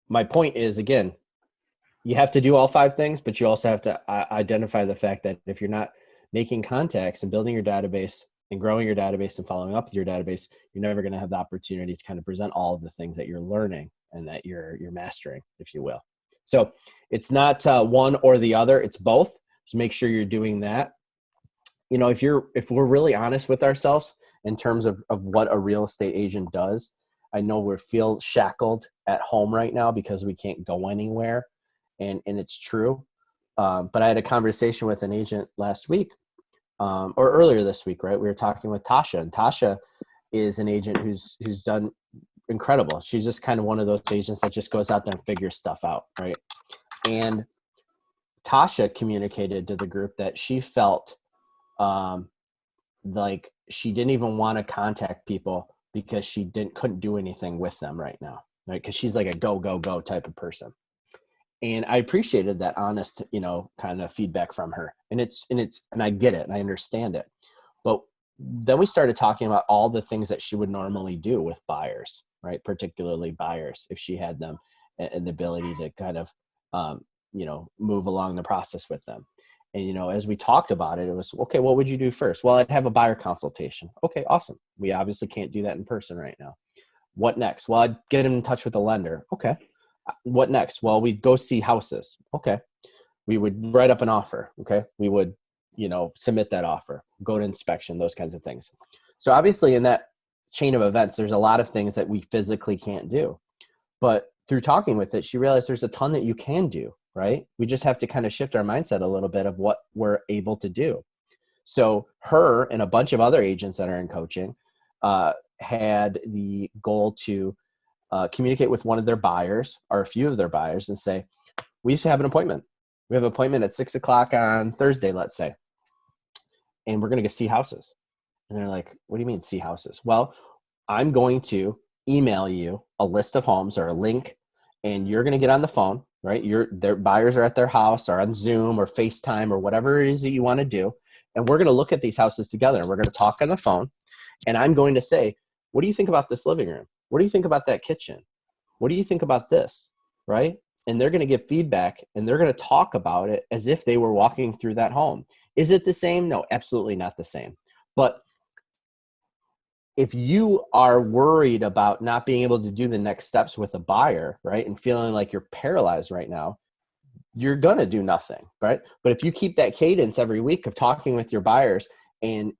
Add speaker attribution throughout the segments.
Speaker 1: my point is, again, you have to do all 5 things, but you also have to identify the fact that if you're not making contacts and building your database and growing your database and following up with your database, you're never going to have the opportunity to kind of present all of the things that you're learning and that you're mastering, if you will. So it's not one or the other, it's both. Just make sure you're doing that. You know, if we're really honest with ourselves in terms of what a real estate agent does, I know we feel shackled at home right now because we can't go anywhere. And it's true. But I had a conversation with an agent last week, or earlier this week, right? We were talking with Tasha, and Tasha is an agent who's done incredible. She's just kind of one of those agents that just goes out there and figures stuff out, right? And Tasha communicated to the group that she felt like she didn't even want to contact people because she couldn't do anything with them right now, right? Because she's like a go, go, go type of person. And I appreciated that honest, kind of feedback from her. And I get it and I understand it. But then we started talking about all the things that she would normally do with buyers, right? Particularly buyers, if she had them and the ability to kind of, move along the process with them. And, as we talked about it, it was, okay, what would you do first? Well, I'd have a buyer consultation. Okay, awesome. We obviously can't do that in person right now. What next? Well, I'd get in touch with the lender. Okay. What next? Well, we'd go see houses. Okay. We would write up an offer. Okay. We would, submit that offer, go to inspection, those kinds of things. So obviously in that chain of events, there's a lot of things that we physically can't do. But through talking with it, she realized there's a ton that you can do, right? We just have to kind of shift our mindset a little bit of what we're able to do. So her and a bunch of other agents that are in coaching had the goal to communicate with one of their buyers or a few of their buyers and say, we used to have an appointment. We have an appointment at 6:00 on Thursday, let's say, and we're going to go see houses. And they're like, what do you mean see houses? Well, I'm going to email you a list of homes or a link, and you're going to get on the phone, right? Their buyers are at their house or on Zoom or FaceTime or whatever it is that you want to do. And we're going to look at these houses together and we're going to talk on the phone. And I'm going to say, what do you think about this living room? What do you think about that kitchen? What do you think about this? Right? And they're going to give feedback and they're going to talk about it as if they were walking through that home. Is it the same? No, absolutely not the same. But if you are worried about not being able to do the next steps with a buyer, right, and feeling like you're paralyzed right now, you're going to do nothing, right? But if you keep that cadence every week of talking with your buyers and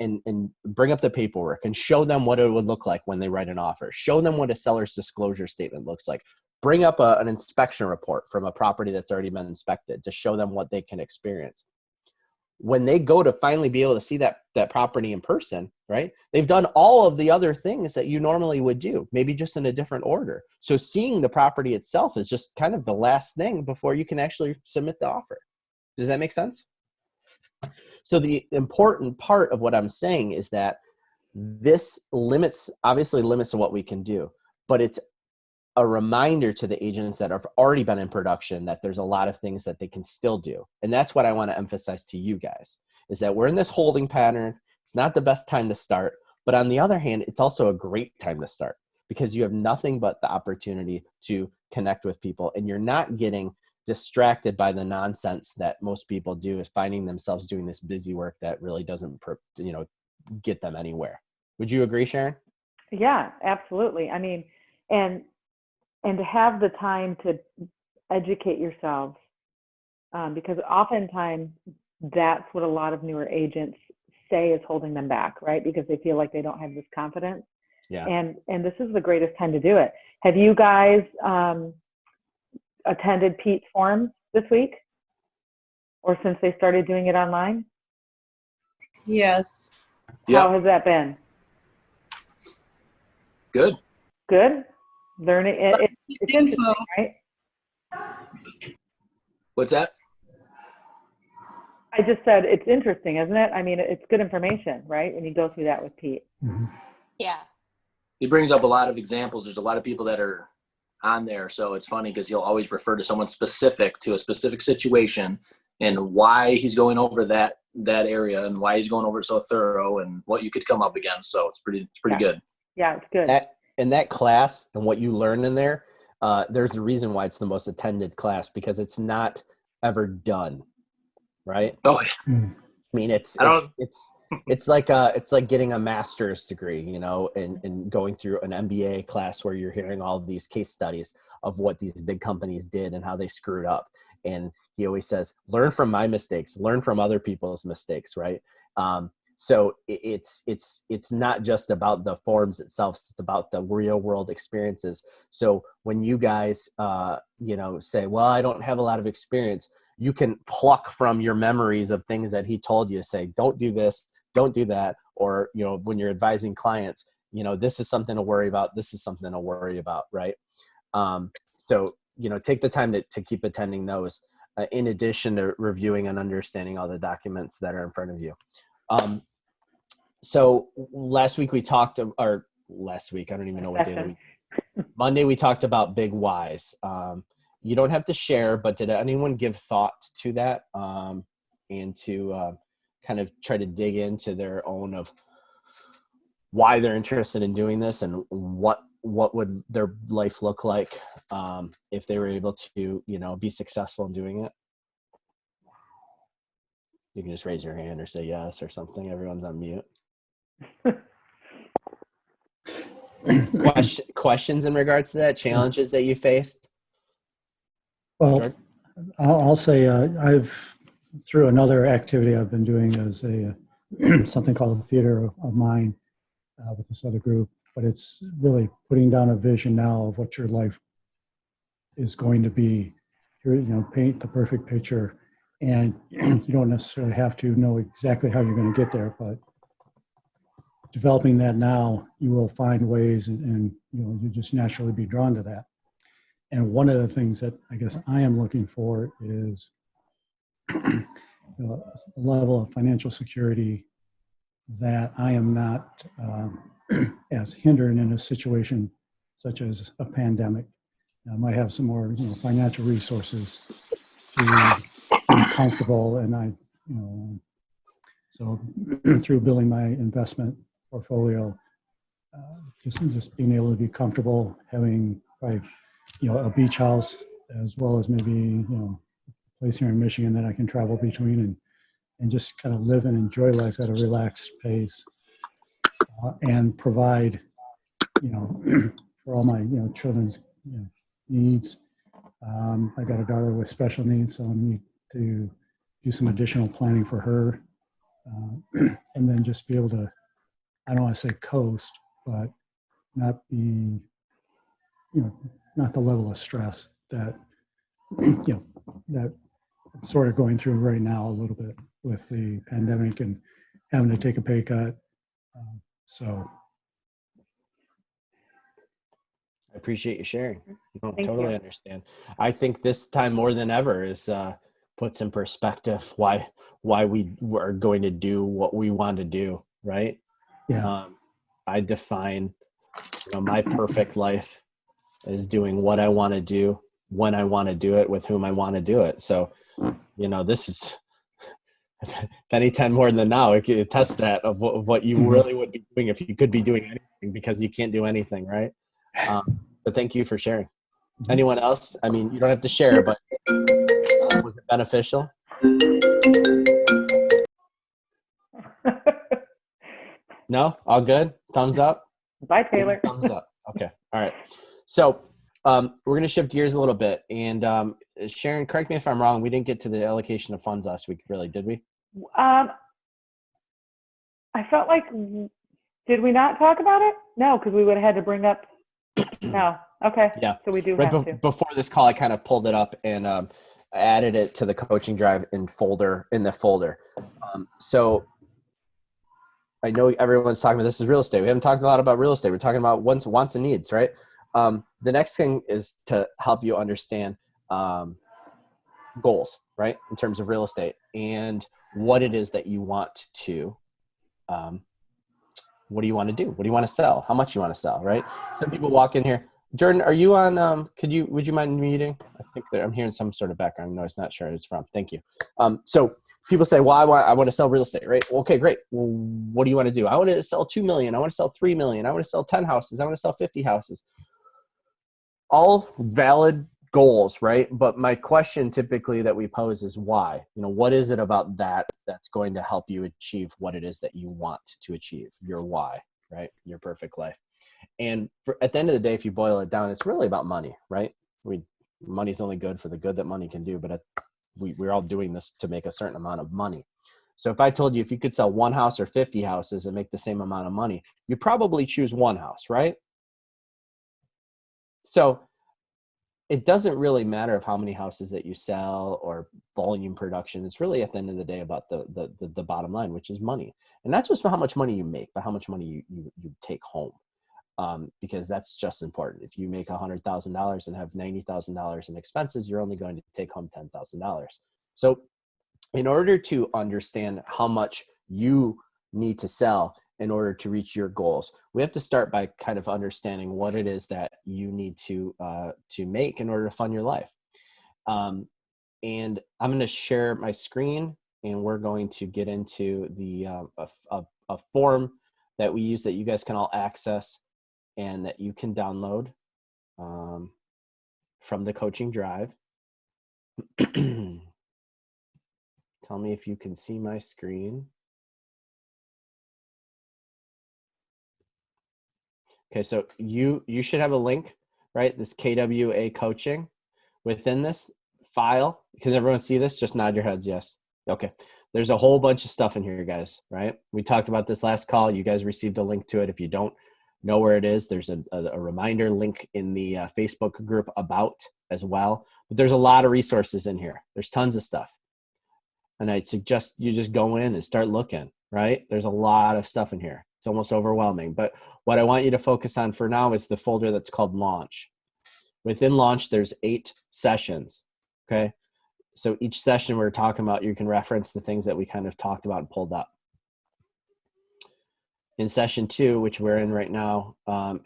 Speaker 1: bring up the paperwork and show them what it would look like when they write an offer, show them what a seller's disclosure statement looks like, bring up an inspection report from a property that's already been inspected to show them what they can experience. When they go to finally be able to see that property in person, right, they've done all of the other things that you normally would do, maybe just in a different order. So seeing the property itself is just kind of the last thing before you can actually submit the offer. Does that make sense? So the important part of what I'm saying is that this obviously limits to what we can do, but it's a reminder to the agents that have already been in production that there's a lot of things that they can still do. And that's what I want to emphasize to you guys, is that we're in this holding pattern. It's not the best time to start, but on the other hand, it's also a great time to start because you have nothing but the opportunity to connect with people and you're not getting distracted by the nonsense that most people do, is finding themselves doing this busy work that really doesn't, get them anywhere. Would you agree, Sharon?
Speaker 2: Yeah, absolutely. I mean, and to have the time to educate yourselves, because oftentimes that's what a lot of newer agents say is holding them back, right? Because they feel like they don't have this confidence.
Speaker 1: Yeah.
Speaker 2: And this is the greatest time to do it. Have you guys attended Pete's forums this week, or since they started doing it online?
Speaker 3: Yes.
Speaker 2: How has that been?
Speaker 4: Good.
Speaker 2: Good. Learning it's interesting, right?
Speaker 4: What's that?
Speaker 2: I just said it's interesting, isn't it? I mean, it's good information, right? When you go through that with Pete.
Speaker 5: Mm-hmm.
Speaker 3: Yeah.
Speaker 4: He brings up a lot of examples. There's a lot of people that are on there. So it's funny because he'll always refer to someone specific to a specific situation and why he's going over that area and why he's going over it so thorough and what you could come up against. So it's pretty good.
Speaker 2: Yeah, it's good.
Speaker 1: In that class and what you learned in there, there's a reason why it's the most attended class, because it's not ever done, right?
Speaker 4: Oh, yeah.
Speaker 1: I mean, it's
Speaker 4: I don't.
Speaker 1: it's like getting a master's degree, you know, and going through an MBA class where you're hearing all of these case studies of what these big companies did and how they screwed up. And he always says, learn from my mistakes, learn from other people's mistakes, right? So it's not just about the forms itself, it's about the real world experiences. So when you guys, you know, say, well, I don't have a lot of experience, you can pluck from your memories of things that he told you to say, don't do this, don't do that. Or, you know, when you're advising clients, you know, this is something to worry about. This is something to worry about. Right. So, you know, take the time to keep attending those, in addition to reviewing and understanding all the documents that are in front of you. So last week we talked, or last week, I don't even know what day of the week. Monday, we talked about big whys. You don't have to share, but did anyone give thought to that, and to kind of try to dig into their own of why they're interested in doing this, and what would their life look like if they were able to, you know, be successful in doing it? You can just raise your hand or say yes or something. Everyone's on mute. Questions in regards to that, challenges that you faced?
Speaker 5: Well,
Speaker 1: Jordan?
Speaker 5: I'll say I've, through another activity I've been doing as a something called the Theater of Mind with this other group, but it's really putting down a vision now of what your life is going to be. You know, paint the perfect picture, and you don't necessarily have to know exactly how you're going to get there, but developing that now, you will find ways, and you know, you just naturally be drawn to that. And one of the things that I guess I am looking for is you know, a level of financial security that I am not as hindered in a situation such as a pandemic. I might have some more, you know, financial resources to be comfortable, and I, you know, so through building my investment portfolio, just being able to be comfortable, having probably, you know, a beach house, as well as maybe, you know, a place here in Michigan that I can travel between, and just kind of live and enjoy life at a relaxed pace, and provide, you know, for all my, you know, children's, you know, needs. I got a daughter with special needs, so I need to do some additional planning for her, and then just be able to, I don't want to say coast, but not be, you know, not the level of stress that, you know, that I'm sort of going through right now a little bit with the pandemic and having to take a pay cut. So
Speaker 1: I appreciate you sharing. No,
Speaker 2: Thank
Speaker 1: totally
Speaker 2: you.
Speaker 1: understand. I think this time more than ever is puts in perspective why we are going to do what we want to do, right?
Speaker 5: yeah,
Speaker 1: I define, you know, my perfect life is doing what I want to do, when I want to do it, with whom I want to do it. So, you know, this is if anytime more than now, it can attest that of what you really would be doing if you could be doing anything, because you can't do anything, right? But thank you for sharing. Anyone else? I mean, you don't have to share, but was it beneficial? No? All good? Thumbs up?
Speaker 2: Bye, Taylor.
Speaker 1: Thumbs up. Okay. All right. So we're going to shift gears a little bit. And Sharon, correct me if I'm wrong. We didn't get to the allocation of funds last week, really, did we?
Speaker 2: I felt like, did we not talk about it? No, because we would have had to bring up. No. Okay.
Speaker 1: Yeah.
Speaker 2: So we do
Speaker 1: Right
Speaker 2: have to.
Speaker 1: before this call, I kind of pulled it up and added it to the coaching drive in the folder. So I know everyone's talking about this is real estate. We haven't talked a lot about real estate. We're talking about wants and needs, right? The next thing is to help you understand goals, right? In terms of real estate and what it is that you want to, what do you want to do? What do you want to sell? How much you want to sell, right? Some people walk in here. Jordan, are you on, would you mind muting? I think I'm hearing some sort of background noise, not sure who it's from. Thank you. So people say, well, I want to sell real estate, right? Well, okay, great. Well, what do you want to do? I want to sell 2 million. I want to sell 3 million. I want to sell 10 houses. I want to sell 50 houses. all valid goals, right? But my question typically that we pose is why? What is it about that that's going to help you achieve what it is that you want to achieve? Your why, right? Your perfect life. And at the end of the day, if you boil it down, it's really about money, right? Money's only good for the good that money can do, but we're all doing this to make a certain amount of money. So if I told you if you could sell one house or 50 houses and make the same amount of money, you probably choose one house, right? So it doesn't really matter of how many houses that you sell or volume production. It's really at the end of the day about the bottom line, which is money. And not just for how much money you make, but how much money you take home. Because that's just important. If you make $100,000 and have $90,000 in expenses, you're only going to take home $10,000. So in order to understand how much you need to sell in order to reach your goals, we have to start by kind of understanding what it is that you need to make in order to fund your life. And I'm going to share my screen, and we're going to get into the a form that we use that you guys can all access and that you can download from the coaching drive. Tell me if you can see my screen. Okay, so you should have a link, right? This KWA coaching. Within this file, because everyone see this, just nod your heads yes. Okay, there's a whole bunch of stuff in here, guys, right? We talked about this last call. You guys received a link to it. If you don't know where it is, there's a reminder link in the Facebook group about as well. But there's a lot of resources in here. There's tons of stuff. And I'd suggest you just go in and start looking, right? There's a lot of stuff in here. It's almost overwhelming. But what I want you to focus on for now is the folder that's called Launch. Within Launch, there's 8 sessions, okay? So each session we're talking about, you can reference the things that we kind of talked about and pulled up. In session 2, which we're in right now,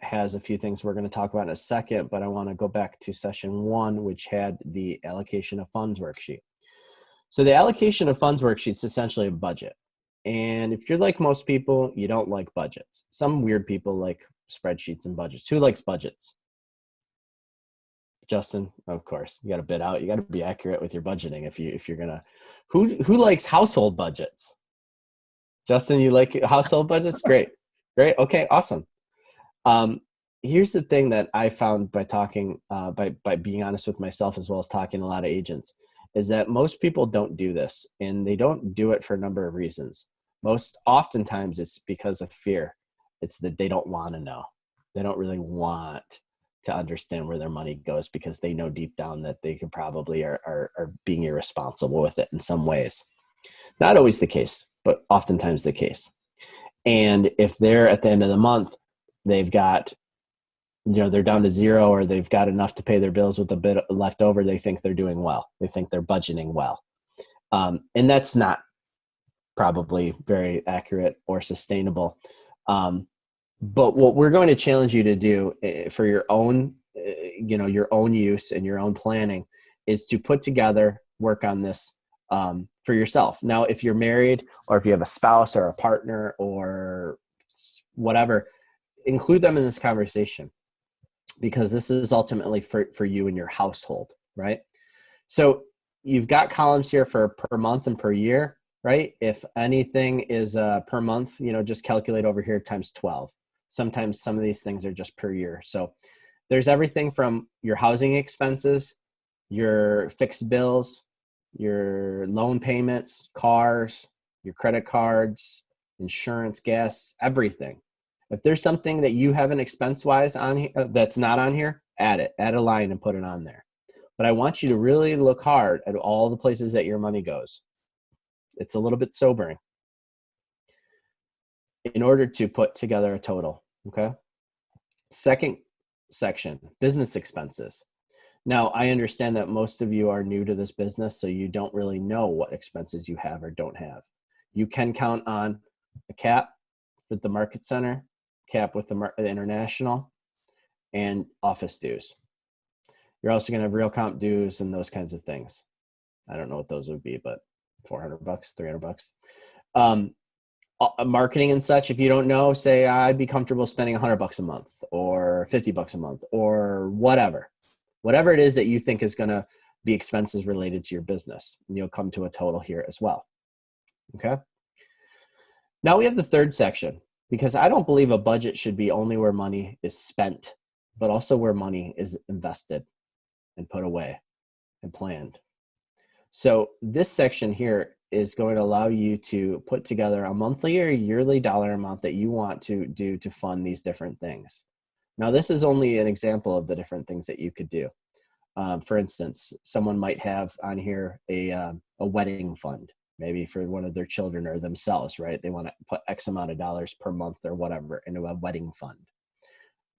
Speaker 1: has a few things we're going to talk about in a second, but I want to go back to session 1, which had the allocation of funds worksheet. So the allocation of funds worksheet is essentially a budget. And if you're like most people, you don't like budgets. Some weird people like spreadsheets and budgets. Who likes budgets? Justin, of course. You got to bid out. You got to be accurate with your budgeting if you're gonna. Who likes household budgets? Justin, you like household budgets? Great. Okay, awesome. Here's the thing that I found by talking, by being honest with myself as well as talking to a lot of agents, is that most people don't do this, and they don't do it for a number of reasons. Oftentimes it's because of fear. It's that they don't want to know. They don't really want to understand where their money goes because they know deep down that they could probably are being irresponsible with it in some ways. Not always the case, but oftentimes the case. And if they're at the end of the month, they've got, they're down to zero, or they've got enough to pay their bills with a bit left over, they think they're doing well. They think they're budgeting well. And that's not probably very accurate or sustainable. But what we're going to challenge you to do for your own, your own use and your own planning is to put together, work on this for yourself. Now, if you're married or if you have a spouse or a partner or whatever, include them in this conversation, because this is ultimately for you and your household, right? So you've got columns here for per month and per year, right? If anything is per month, just calculate over here times 12. Sometimes some of these things are just per year. So there's everything from your housing expenses, your fixed bills, your loan payments, cars, your credit cards, insurance, gas, everything. If there's something that you have an expense-wise on here, that's not on here, add it. Add a line and put it on there. But I want you to really look hard at all the places that your money goes. It's a little bit sobering in order to put together a total, okay? Second section, business expenses. Now, I understand that most of you are new to this business, so you don't really know what expenses you have or don't have. You can count on a cap with the market center, cap with the international, and office dues. You're also going to have real comp dues and those kinds of things. I don't know what those would be, but $400, $300. Marketing and such, if you don't know, say I'd be comfortable spending $100 a month or $50 a month or whatever. whatever it is that you think is going to be expenses related to your business. And you'll come to a total here as well. Okay. Now we have the third section, because I don't believe a budget should be only where money is spent, but also where money is invested and put away and planned. So this section here is going to allow you to put together a monthly or yearly dollar amount that you want to do to fund these different things. Now, this is only an example of the different things that you could do. For instance, someone might have on here a wedding fund, maybe for one of their children or themselves, right? They want to put X amount of dollars per month or whatever into a wedding fund.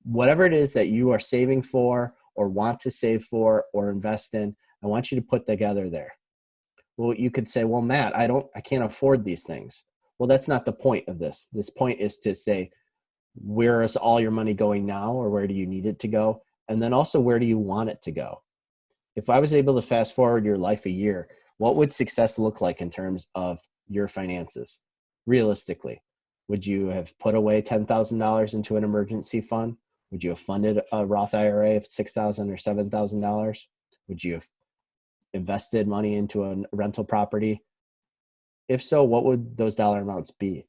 Speaker 1: Whatever it is that you are saving for or want to save for or invest in, I want you to put together there. Well, you could say, well, Matt, I can't afford these things. Well, that's not the point of this. This point is to say, where is all your money going now, or where do you need it to go? And then also, where do you want it to go? If I was able to fast forward your life a year, what would success look like in terms of your finances? Realistically, would you have put away $10,000 into an emergency fund? Would you have funded a Roth IRA of $6,000 or $7,000? Would you have invested money into a rental property? If so, what would those dollar amounts be?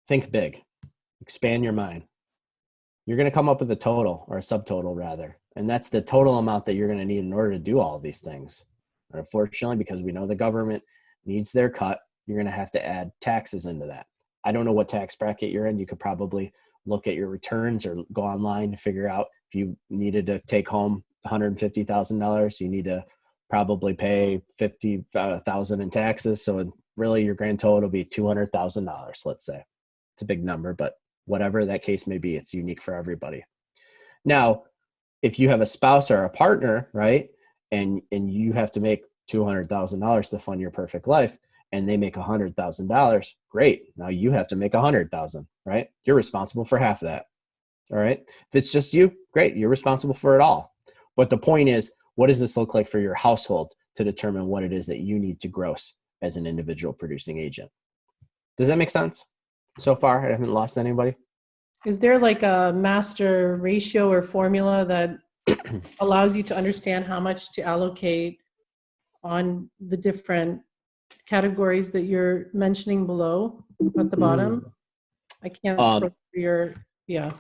Speaker 1: Think big, expand your mind. You're going to come up with a total, or a subtotal rather, and that's the total amount that you're going to need in order to do all of these things. And unfortunately, because we know the government needs their cut, you're going to have to add taxes into that. I don't know what tax bracket you're in. You could probably look at your returns or go online to figure out if you needed to take home $150,000, you need to probably pay $50,000 in taxes. So really your grand total will be $200,000, let's say. It's a big number, but whatever that case may be, it's unique for everybody. Now, if you have a spouse or a partner, right, and you have to make $200,000 to fund your perfect life, and they make $100,000, great. Now you have to make $100,000, right? You're responsible for half of that. All right. If it's just you, great. You're responsible for it all. But the point is, what does this look like for your household to determine what it is that you need to gross as an individual producing agent? Does that make sense? So far, I haven't lost anybody.
Speaker 3: Is there like a master ratio or formula that allows you to understand how much to allocate on the different categories that you're mentioning below at the bottom? I can't scroll through your, yeah.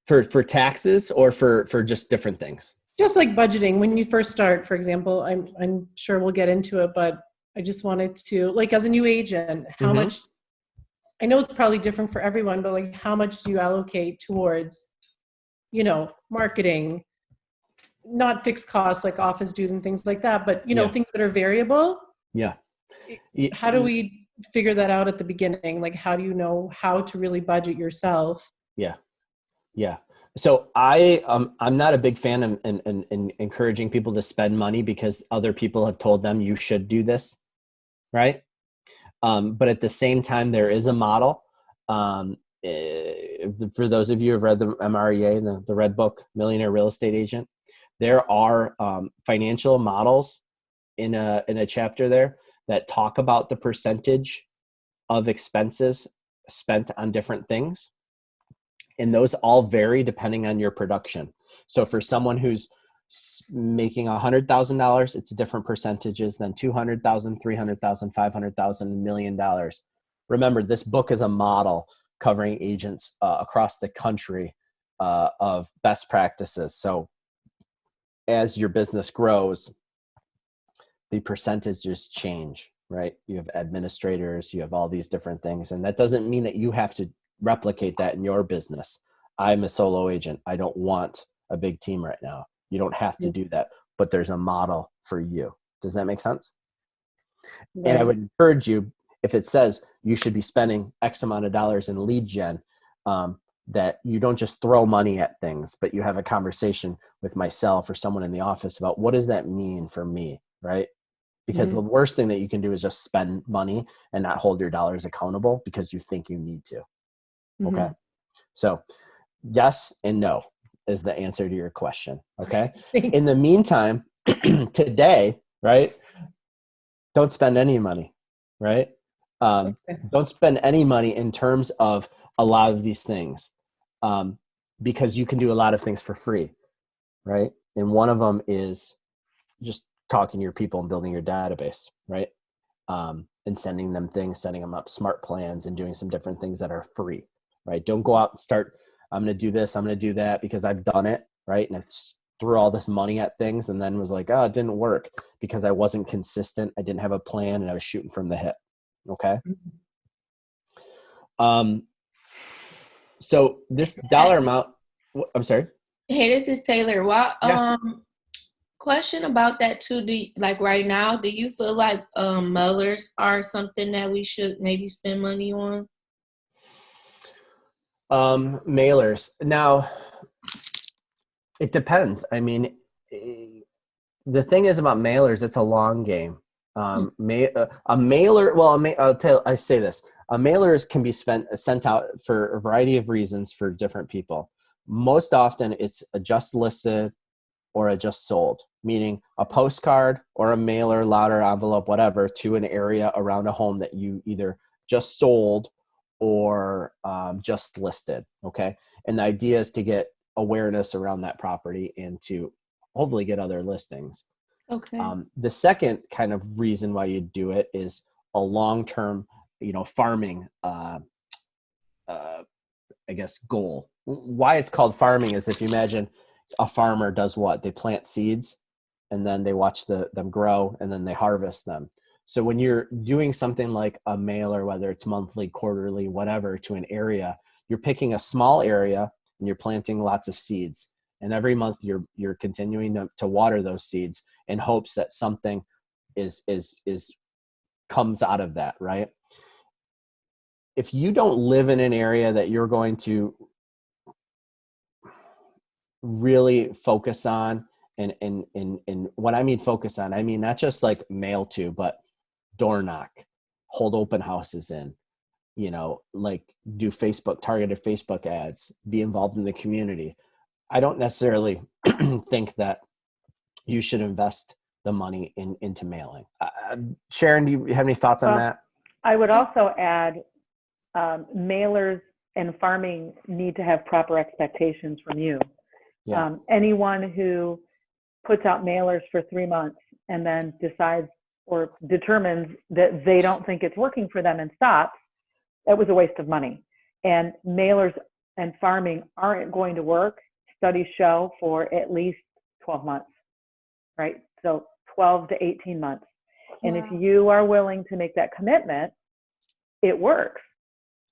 Speaker 1: For taxes or for just different things?
Speaker 3: Just like budgeting, when you first start, for example, I'm sure we'll get into it, but I just wanted to, like, as a new agent, how much, I know it's probably different for everyone, but like, how much do you allocate towards, you know, marketing, not fixed costs like office dues and things like that, but, you know, things that are variable?
Speaker 1: Yeah.
Speaker 3: How do we figure that out at the beginning? Like, how do you know how to really budget yourself?
Speaker 1: Yeah. Yeah. So I'm not a big fan in encouraging people to spend money because other people have told them you should do this, right? But at the same time, there is a model. For those of you who have read the MREA, the Red Book, Millionaire Real Estate Agent, there are financial models in a chapter there that talk about the percentage of expenses spent on different things. And those all vary depending on your production. So for someone who's making $100,000, it's different percentages than $200,000, $300,000, $500,000, $1 million. Remember, this book is a model covering agents across the country of best practices. So as your business grows, the percentages change, right? You have administrators, you have all these different things. And that doesn't mean that you have to replicate that in your business. I'm a solo agent. I don't want a big team right now. You don't have to do that, but there's a model for you. Does that make sense? Right. And I would encourage you, if it says you should be spending X amount of dollars in lead gen, that you don't just throw money at things, but you have a conversation with myself or someone in the office about what does that mean for me, right? Because the worst thing that you can do is just spend money and not hold your dollars accountable because you think you need to. Okay. So yes and no is the answer to your question. Okay.
Speaker 3: Thanks.
Speaker 1: In the meantime, today, right? Don't spend any money, right? Don't spend any money in terms of a lot of these things, because you can do a lot of things for free. right? And one of them is just talking to your people and building your database, right? And sending them things, setting them up smart plans and doing some different things that are free, right? Don't go out and start, I'm going to do this, I'm going to do that because I've done it, right? And I threw all this money at things and then was like, oh, it didn't work because I wasn't consistent. I didn't have a plan and I was shooting from the hip. Okay. So this dollar amount, I'm sorry.
Speaker 6: Hey, this is Taylor. Well,
Speaker 1: Yeah.
Speaker 6: question about that too. Like right now, do you feel like mailers are something that we should maybe spend money on?
Speaker 1: Mailers. Now, it depends. I mean, the thing is about mailers, it's a long game. A mailer, well, I say this. A mailer can be sent out for a variety of reasons for different people. Most often, it's a just listed or a just sold, meaning a postcard or a mailer, louder envelope, whatever, to an area around a home that you either just sold or just listed. Okay, and the idea is to get awareness around that property and to hopefully get other listings.
Speaker 6: Okay.
Speaker 1: The second kind of reason why you do it is a long-term, farming, I guess, goal. Why it's called farming is if you imagine a farmer does what? They plant seeds and then they watch them grow and then they harvest them. So when you're doing something like a mailer, whether it's monthly, quarterly, whatever, to an area, you're picking a small area and you're planting lots of seeds. And every month you're continuing to water those seeds in hopes that something is comes out of that, right? If you don't live in an area that you're going to really focus on, and what I mean focus on, I mean not just like mail to, but door knock, hold open houses in, like do targeted Facebook ads, be involved in the community. I don't necessarily think that you should invest the money into mailing. Sharon, do you have any thoughts on that?
Speaker 2: I would also add mailers and farming need to have proper expectations from you.
Speaker 1: Yeah.
Speaker 2: Anyone who puts out mailers for 3 months and then decides or determines that they don't think it's working for them and stops, that was a waste of money. And mailers and farming aren't going to work, studies show, for at least 12 months, right? So 12 to 18 months. And if you are willing to make that commitment, it works.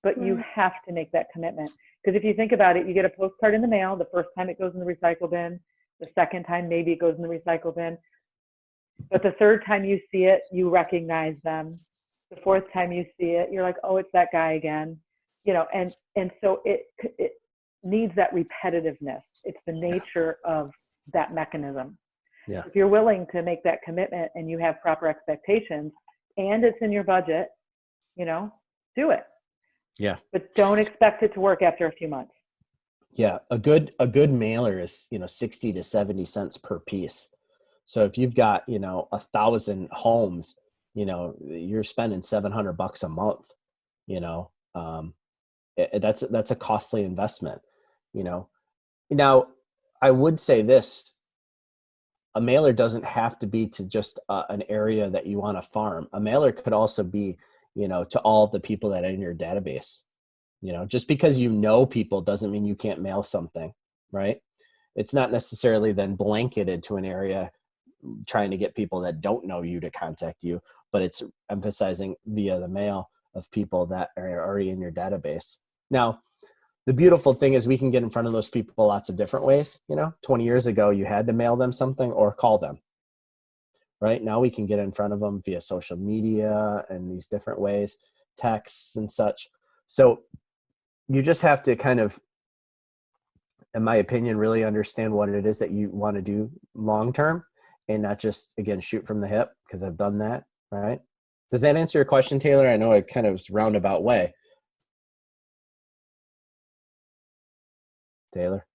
Speaker 2: But you have to make that commitment. Because if you think about it, you get a postcard in the mail. The first time it goes in the recycle bin. The second time, maybe it goes in the recycle bin. But the third time you see it, you recognize them. The fourth time you see it, you're like, oh, it's that guy again. And so it needs that repetitiveness. It's the nature of that mechanism.
Speaker 1: Yeah.
Speaker 2: If you're willing to make that commitment and you have proper expectations and it's in your budget, do it.
Speaker 1: Yeah.
Speaker 2: But don't expect it to work after a few months.
Speaker 1: Yeah. A good mailer is, 60 to 70 cents per piece. So if you've got, 1,000 homes, you're spending $700 a month, that's a costly investment, Now, I would say this, a mailer doesn't have to be to just an area that you want to farm. A mailer could also be, to all of the people that are in your database. Just because people doesn't mean you can't mail something, right? It's not necessarily then blanketed to an area trying to get people that don't know you to contact you, but it's emphasizing via the mail of people that are already in your database. Now, the beautiful thing is we can get in front of those people lots of different ways. 20 years ago, you had to mail them something or call them. Right now, we can get in front of them via social media and these different ways, texts and such. So you just have to kind of, in my opinion, really understand what it is that you want to do long-term and not just, again, shoot from the hip, because I've done that, right? Does that answer your question, Taylor? I know it kind of was roundabout way. Taylor?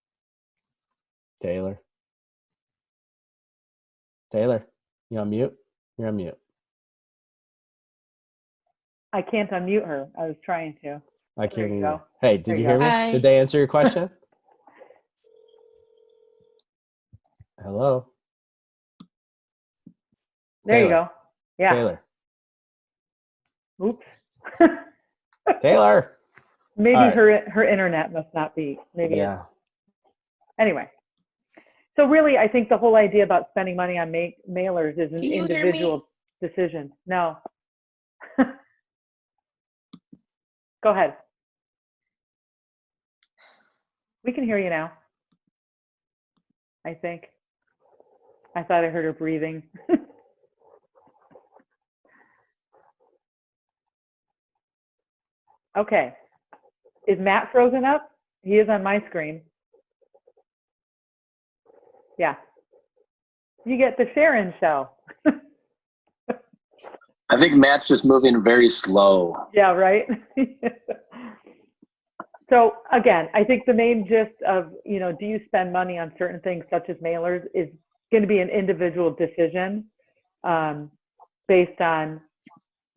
Speaker 1: You're on mute? You're on mute.
Speaker 2: I can't unmute her. I was trying to.
Speaker 1: I can't
Speaker 2: you
Speaker 1: either.
Speaker 2: go.
Speaker 1: Hey, did
Speaker 2: There
Speaker 1: you
Speaker 2: you
Speaker 1: hear
Speaker 2: go.
Speaker 1: me?
Speaker 6: Hi.
Speaker 1: Did they answer your question? Hello.
Speaker 2: There you
Speaker 1: Taylor.
Speaker 2: go. Yeah.
Speaker 1: Taylor.
Speaker 2: Oops.
Speaker 1: Taylor.
Speaker 2: Maybe
Speaker 1: All right.
Speaker 2: her internet must not be. Maybe it's,
Speaker 1: Yeah.
Speaker 2: anyway. So really, I think the whole idea about spending money on mailers is an
Speaker 6: Can you hear me?
Speaker 2: individual decision. No. Go ahead. We can hear you now. I think. I thought I heard her breathing. Okay. Is Matt frozen up? He is on my screen. Yeah. You get the Sharon show.
Speaker 4: I think Matt's just moving very slow.
Speaker 2: Yeah, right? So again, I think the main gist of, do you spend money on certain things such as mailers is going to be an individual decision based on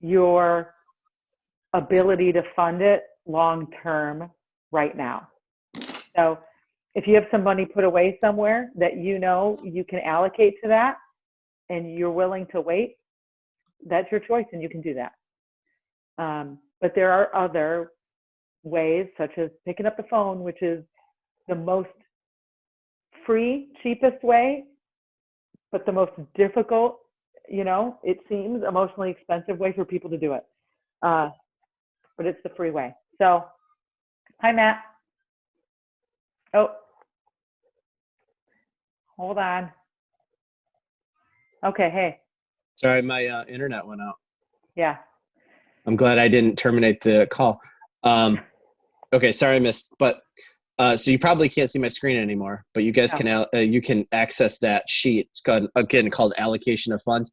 Speaker 2: your ability to fund it long term right now. So if you have some money put away somewhere that you can allocate to that and you're willing to wait, that's your choice and you can do that. But there are other ways, such as picking up the phone, which is the most free, cheapest way, but the most difficult, it seems emotionally expensive way for people to do it. But it's the free way. So, hi, Matt. Oh, hold on. Okay, hey.
Speaker 1: Sorry, my internet went out.
Speaker 2: Yeah.
Speaker 1: I'm glad I didn't terminate the call. Okay, sorry I missed, but so you probably can't see my screen anymore, but you guys you can access that sheet. It's called allocation of funds.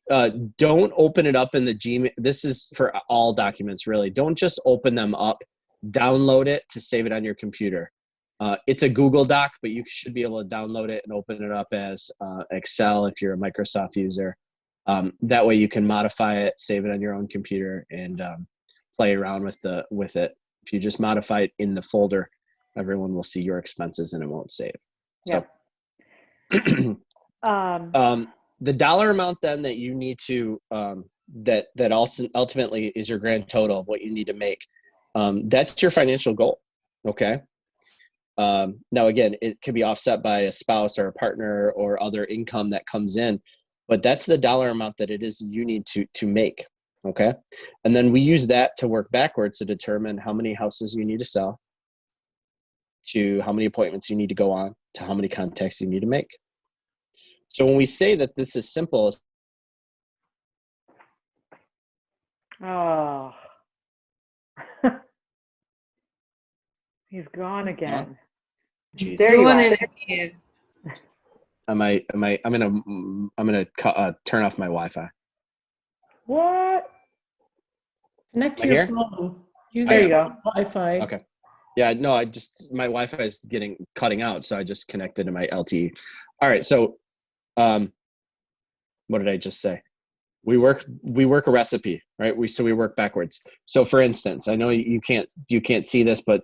Speaker 1: Don't open it up in the Gmail. This is for all documents, really. Don't just open them up. Download it to save it on your computer. It's a Google Doc, but you should be able to download it and open it up as Excel if you're a Microsoft user. That way you can modify it, save it on your own computer, and play around with it. If you just modify it in the folder, everyone will see your expenses and it won't save. So, the dollar amount then that you need to that also ultimately is your grand total of what you need to make. That's your financial goal. Okay. Now again, it can be offset by a spouse or a partner or other income that comes in, but that's the dollar amount that it is you need to make. Okay. And then we use that to work backwards to determine how many houses you need to sell, to how many appointments you need to go on, to how many contacts you need to make. So when we say that this is simple.
Speaker 2: Oh. He's gone again.
Speaker 1: Geez.
Speaker 2: There you
Speaker 6: Doing
Speaker 2: are.
Speaker 6: it again.
Speaker 1: I'm gonna turn off my Wi-Fi.
Speaker 2: What?
Speaker 3: Connect to
Speaker 1: Am I
Speaker 3: your
Speaker 1: here?
Speaker 3: phone. Use
Speaker 2: There
Speaker 3: your
Speaker 2: you go.
Speaker 3: Wi-Fi.
Speaker 1: Okay. Yeah, no, my Wi-Fi is cutting out, so I just connected to my LTE. All right, so what did I just say? We work a recipe, right? We work backwards. So for instance, I know you can't see this, but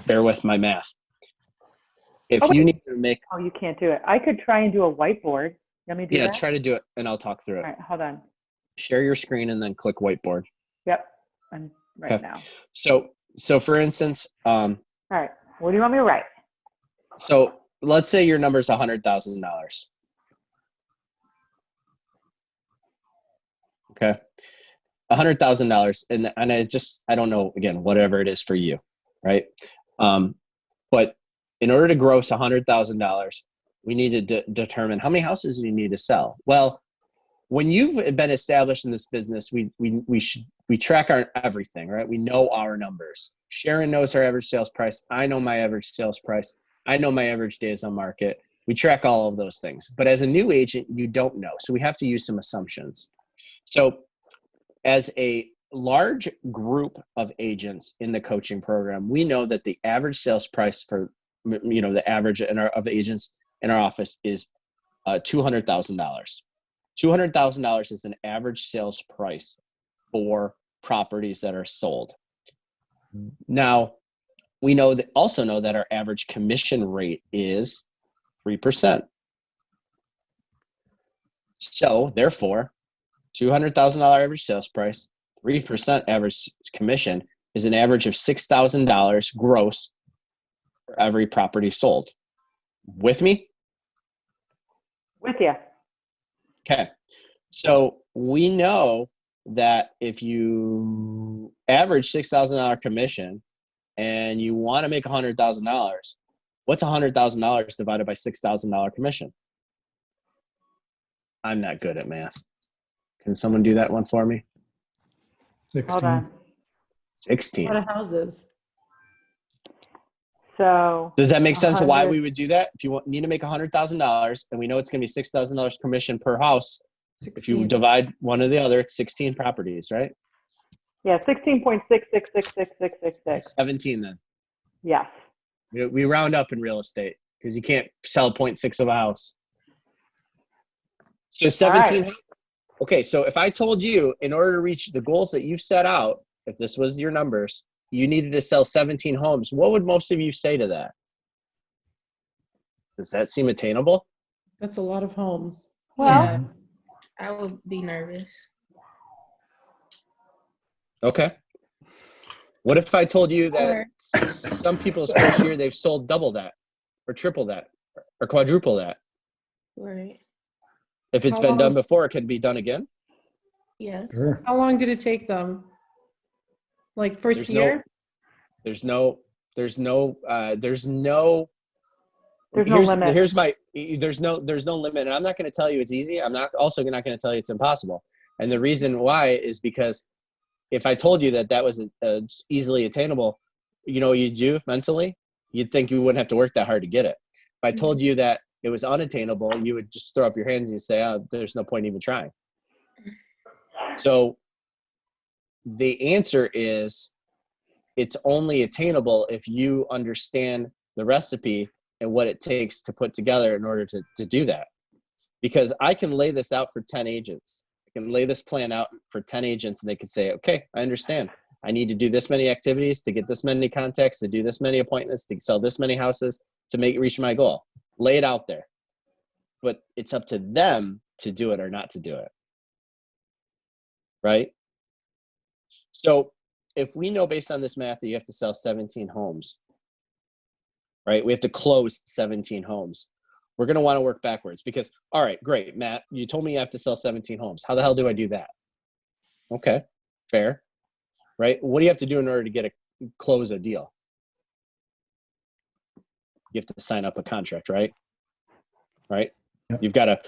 Speaker 1: bear with my math. If you need to make
Speaker 2: you can't do it. I could try and do a whiteboard. Let me do that.
Speaker 1: try to do it and I'll talk through it.
Speaker 2: All right, hold on.
Speaker 1: Share your screen and then click whiteboard.
Speaker 2: Yep, I'm right now.
Speaker 1: So for instance,
Speaker 2: All right, what do you want me to write?
Speaker 1: so let's say your number is $100,000. Okay, $100,000, and I don't know, again, whatever it is for you, right? But in order to gross $100,000, we need to determine how many houses you need to sell. Well, when you've been established in this business, we track our everything, right? We know our numbers. Sharon knows her average sales price. I know my average sales price. I know my average days on market. We track all of those things. But as a new agent, you don't know. So we have to use some assumptions. So as a large group of agents in the coaching program, we know that the average sales price for, the average of agents in our office is $200,000. $200,000 is an average sales price for properties that are sold. Now, we also know that our average commission rate is 3%. So therefore, $200,000 average sales price, 3% average commission is an average of $6,000 gross for every property sold. With me?
Speaker 2: With you.
Speaker 1: Okay. So we know that if you average $6,000 commission and you want to make $100,000, what's $100,000 divided by $6,000 commission? I'm not good at math. Can someone do that one for me?
Speaker 5: 16.
Speaker 2: Hold on.
Speaker 1: 16.
Speaker 3: A lot of houses.
Speaker 2: So
Speaker 1: Does that make sense of why
Speaker 2: 100
Speaker 1: we would do that? If you need to make $100,000 and we know it's going to be $6,000 commission per house, if you
Speaker 3: 16.
Speaker 1: divide one or the other, it's 16 properties, right?
Speaker 2: Yeah, 16.66666666.
Speaker 1: 17 then.
Speaker 2: Yes.
Speaker 1: We round up in real estate because you can't sell 0.6 of a house. So 17.
Speaker 2: All right.
Speaker 1: Okay, so if I told you in order to reach the goals that you've set out, if this was your numbers, you needed to sell 17 homes, what would most of you say to that? Does that seem attainable?
Speaker 3: That's a lot of homes.
Speaker 2: Well,
Speaker 6: Yeah, I would be nervous.
Speaker 1: Okay. What if I told you that
Speaker 6: Or-
Speaker 1: some people's first year they've sold double that or triple that or quadruple that?
Speaker 6: Right.
Speaker 1: If it's
Speaker 3: How
Speaker 1: been done
Speaker 3: long-
Speaker 1: before, it can be done again.
Speaker 6: Yes.
Speaker 5: Sure.
Speaker 3: How long did it take them? Like first
Speaker 1: There's
Speaker 3: year?
Speaker 1: There's no
Speaker 2: there's no limit.
Speaker 1: there's no limit. And I'm not going to tell you it's easy. I'm not going to tell you it's impossible. And the reason why is because if I told you that was easily attainable, you know what you'd do mentally? You'd think you wouldn't have to work that hard to get it. If I told you that it was unattainable, you would just throw up your hands and you say, oh, there's no point even trying. So the answer is it's only attainable if you understand the recipe and what it takes to put together in order to do that. Because I can lay this out for 10 agents. I can lay this plan out for 10 agents and they could say, okay, I understand. I need to do this many activities to get this many contacts, to do this many appointments, to sell this many houses, to reach my goal. Lay it out there. But it's up to them to do it or not to do it. Right? So if we know based on this math that you have to sell 17 homes, right? We have to close 17 homes. We're going to want to work backwards because, all right, great, Matt, you told me you have to sell 17 homes. How the hell do I do that? Okay, fair, right? What do you have to do in order to close a deal? You have to sign up a contract, right? Right?
Speaker 5: Yep.
Speaker 1: You've got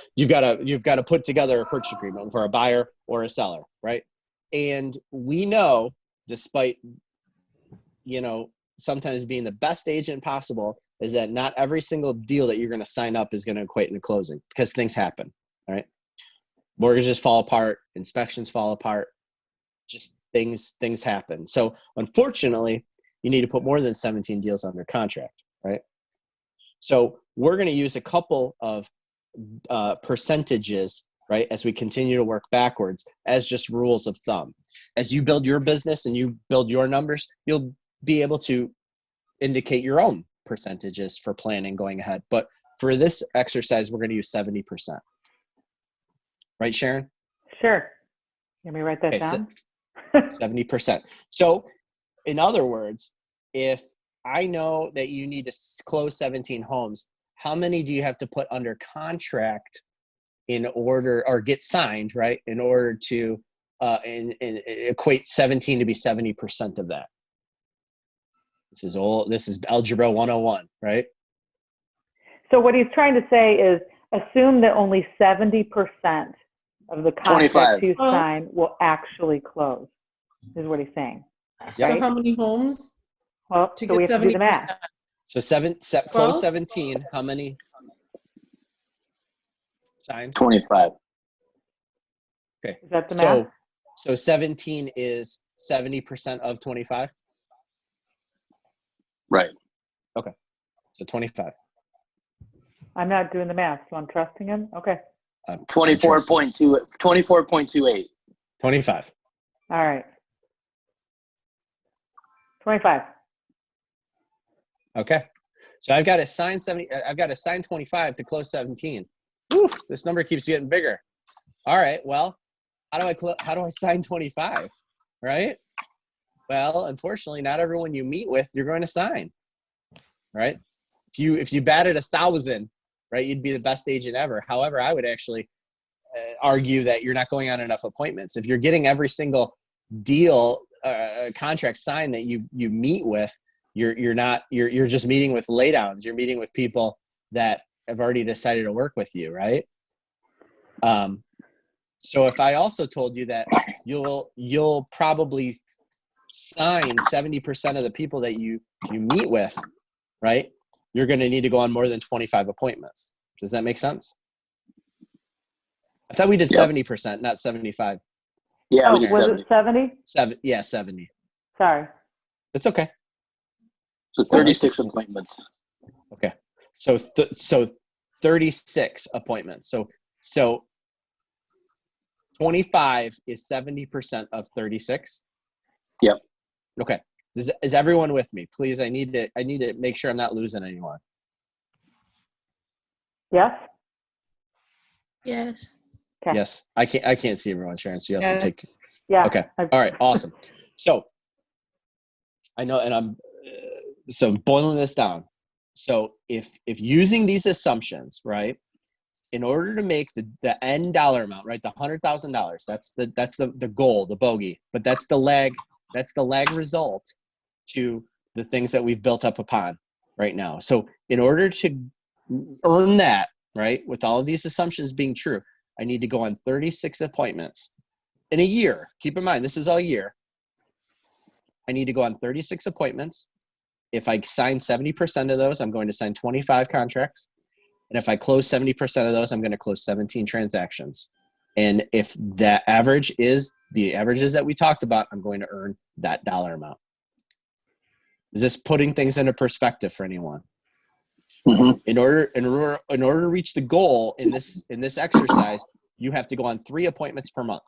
Speaker 1: to put together a purchase agreement for a buyer or a seller, right? And we know, despite, sometimes being the best agent possible, is that not every single deal that you're going to sign up is going to equate into closing because things happen, right? Mortgages fall apart, inspections fall apart, just things happen. So unfortunately, you need to put more than 17 deals under contract, right? So we're going to use a couple of percentages, right, as we continue to work backwards as just rules of thumb. As you build your business and you build your numbers, you'll be able to indicate your own percentages for planning going ahead. But for this exercise, we're going to use 70%. Right, Sharon?
Speaker 2: Sure. Let me write that
Speaker 1: Okay,
Speaker 2: down.
Speaker 1: 70%. So in other words, if I know that you need to close 17 homes, how many do you have to put under contract in order, or get signed, right, in order to equate 17 to be 70% of that? This is algebra 101, right?
Speaker 2: So what he's trying to say is assume that only 70% of the
Speaker 4: 25.
Speaker 2: contracts you sign will actually close, is what he's saying.
Speaker 3: So
Speaker 2: Right?
Speaker 3: how many homes
Speaker 2: Well,
Speaker 3: to
Speaker 2: so we
Speaker 3: get
Speaker 2: have to do the
Speaker 3: 70%?
Speaker 2: math.
Speaker 1: So close
Speaker 3: 12?
Speaker 1: 17, how many signed?
Speaker 4: 25.
Speaker 1: Okay.
Speaker 2: Is that the math?
Speaker 1: So 17 is 70% of 25?
Speaker 4: Right.
Speaker 1: Okay. So 25.
Speaker 2: I'm not doing the math, so I'm trusting him. Okay.
Speaker 4: 24.28.
Speaker 1: 25.
Speaker 2: All right. 25.
Speaker 1: Okay. So I've got to sign 25 to close 17. Woo, this number keeps getting bigger. all right, well, how do I sign 25, right? Well, unfortunately, not everyone you meet with, you're going to sign, right? If you batted 1,000, right, you'd be the best agent ever. However, I would actually argue that you're not going on enough appointments. If you're getting every single deal, contract signed that you meet with, you're just meeting with laydowns. You're meeting with people that have already decided to work with you, right? So if I also told you that you'll probably sign 70% of the people that you meet with, right? You're going to need to go on more than 25 appointments. Does that make sense? I thought we did 70%, not 75.
Speaker 4: Yeah,
Speaker 2: Oh,
Speaker 4: we did
Speaker 2: was
Speaker 4: 70.
Speaker 2: it 70?
Speaker 1: Yeah, 70.
Speaker 2: Sorry.
Speaker 1: It's okay.
Speaker 4: So 36 appointments.
Speaker 1: Okay. So 36 appointments. So 25 is 70% of 36.
Speaker 4: Yep.
Speaker 1: Okay. Is everyone with me? Please, I need to make sure I'm not losing anyone.
Speaker 2: Yes?
Speaker 6: Yes.
Speaker 2: Okay.
Speaker 1: Yes. I can't see everyone, Sharon, so you have to take.
Speaker 2: Yeah.
Speaker 1: Okay. All right. Awesome. So I know, and I'm so boiling this down. So if using these assumptions, right, in order to make the end dollar amount, right, the $100,000, that's the goal, the bogey, but that's the lag result to the things that we've built up upon right now. So in order to earn that, right, with all of these assumptions being true, I need to go on 36 appointments in a year. Keep in mind, this is all year. I need to go on 36 appointments. If I sign 70% of those, I'm going to sign 25 contracts. And if I close 70% of those, I'm going to close 17 transactions. And if that average is the averages that we talked about, I'm going to earn that dollar amount. Is this putting things into perspective for anyone?
Speaker 4: Mm-hmm.
Speaker 1: In order to reach the goal in this exercise, you have to go on 3 appointments per month.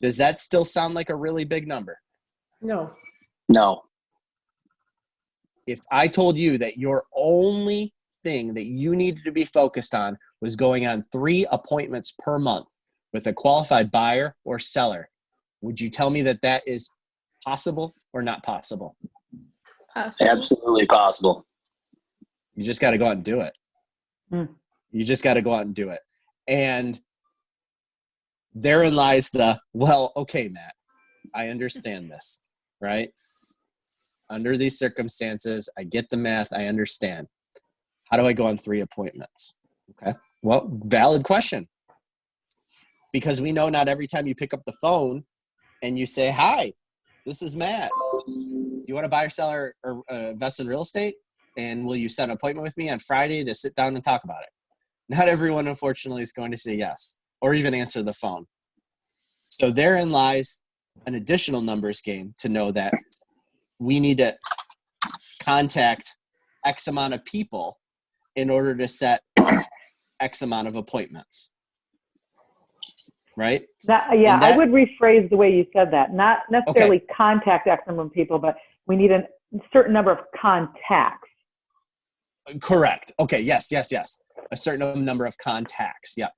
Speaker 1: Does that still sound like a really big number?
Speaker 3: No.
Speaker 4: No.
Speaker 1: If I told you that your only thing that you needed to be focused on was going on 3 appointments per month with a qualified buyer or seller, would you tell me that is possible or not possible?
Speaker 6: Possible.
Speaker 4: Absolutely possible.
Speaker 1: You just got to go out and do it. You just got to go out and do it. And therein lies okay, Matt, I understand this, right? Under these circumstances, I get the math, I understand. How do I go on 3 appointments? Okay. Well, valid question. Because we know not every time you pick up the phone and you say, "Hi, this is Matt. Do you want to buy or sell or invest in real estate? And will you set an appointment with me on Friday to sit down and talk about it?" Not everyone, unfortunately, is going to say yes or even answer the phone. So therein lies an additional numbers game to know that we need to contact X amount of people in order to set X amount of appointments. Right?
Speaker 2: I would rephrase the way you said that. Not necessarily contact X number of people, but we need a certain number of contacts.
Speaker 1: Correct. Okay. Yes. A certain number of contacts. Yeah.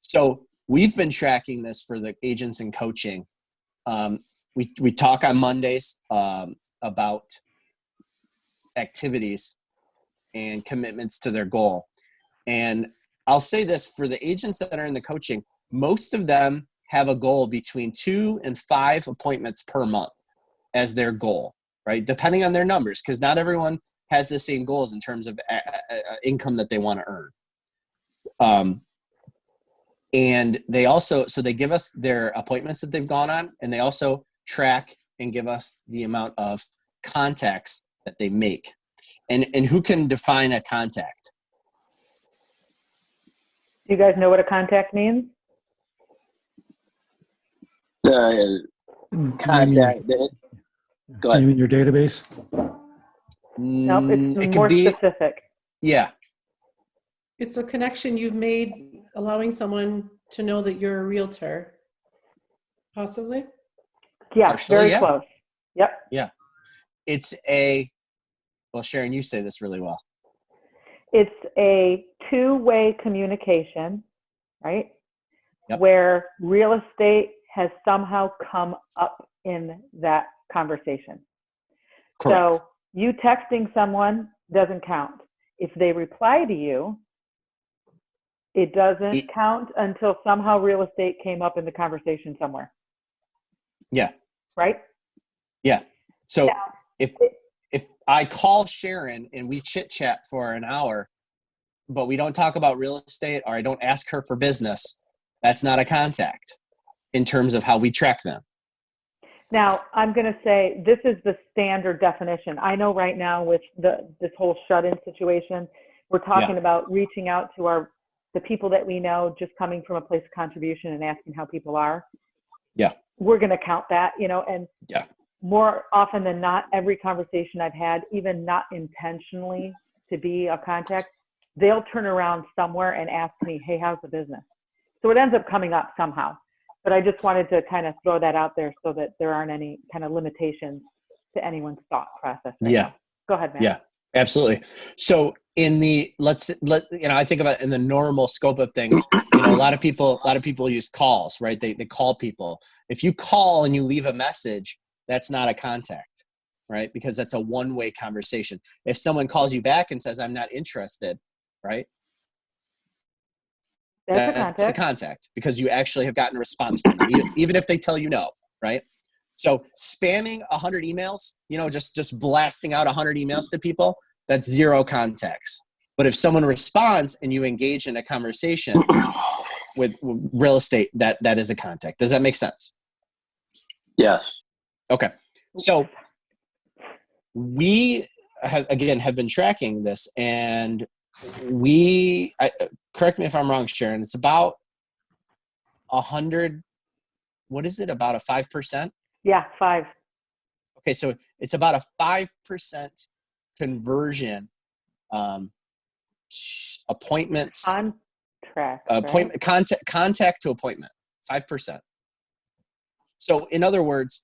Speaker 1: So we've been tracking this for the agents in coaching. We talk on Mondays about activities and commitments to their goal. And I'll say this for the agents that are in the coaching, most of them have a goal between 2 and 5 appointments per month as their goal, right? Depending on their numbers, because not everyone has the same goals in terms of income that they want to earn. And they also, so they give us their appointments that they've gone on, and they also track and give us the amount of contacts that they make. And who can define a contact?
Speaker 2: Do you guys know what a contact means?
Speaker 4: Contact. Go ahead.
Speaker 5: Name in your database?
Speaker 2: Nope, it's
Speaker 1: It
Speaker 2: more
Speaker 1: could be,
Speaker 2: specific.
Speaker 1: yeah.
Speaker 3: It's a connection you've made, allowing someone to know that you're a realtor. Possibly?
Speaker 2: Yeah,
Speaker 1: Partially,
Speaker 2: very
Speaker 1: yeah.
Speaker 2: close. Yep.
Speaker 1: Yeah. It's well, Sharon, you say this really well.
Speaker 2: It's a 2-way communication, right?
Speaker 1: Yep.
Speaker 2: where real estate has somehow come up in that conversation.
Speaker 1: Correct.
Speaker 2: So you texting someone doesn't count. If they reply to you, it doesn't count until somehow real estate came up in the conversation somewhere.
Speaker 1: Yeah.
Speaker 2: Right?
Speaker 1: Yeah. So
Speaker 2: Now,
Speaker 1: if I call Sharon and we chit chat for an hour, but we don't talk about real estate, or I don't ask her for business, that's not a contact in terms of how we track them.
Speaker 2: now I'm going to say this is the standard definition. I know right now with this whole shut-in situation, we're talking about reaching out to the people that we know, just coming from a place of contribution and asking how people are.
Speaker 1: Yeah.
Speaker 2: We're going to count that, and more often than not, every conversation I've had, even not intentionally to be a contact, they'll turn around somewhere and ask me, hey, how's the business? So it ends up coming up somehow. But I just wanted to kind of throw that out there so that there aren't any kind of limitations to anyone's thought process. Right now. Go ahead, Matt.
Speaker 1: Yeah, absolutely. So in the, I think about in the normal scope of things, a lot of people use calls, right? They call people. If you call and you leave a message, that's not a contact, right? Because that's a one-way conversation. If someone calls you back and says, I'm not interested, right? That's a contact because you actually have gotten a response from them, even if they tell you no, right? So spamming 100 emails, just blasting out 100 emails to people, that's zero contacts. But if someone responds and you engage in a conversation with real estate, that is a contact. Does that make sense?
Speaker 4: Yes.
Speaker 1: Okay. So we have been tracking this, and correct me if I'm wrong, Sharon, it's about 100, what is it, about a 5%?
Speaker 2: Yeah, 5.
Speaker 1: Okay, so it's about a 5% conversion, appointments, contact to appointment, 5%. So in other words,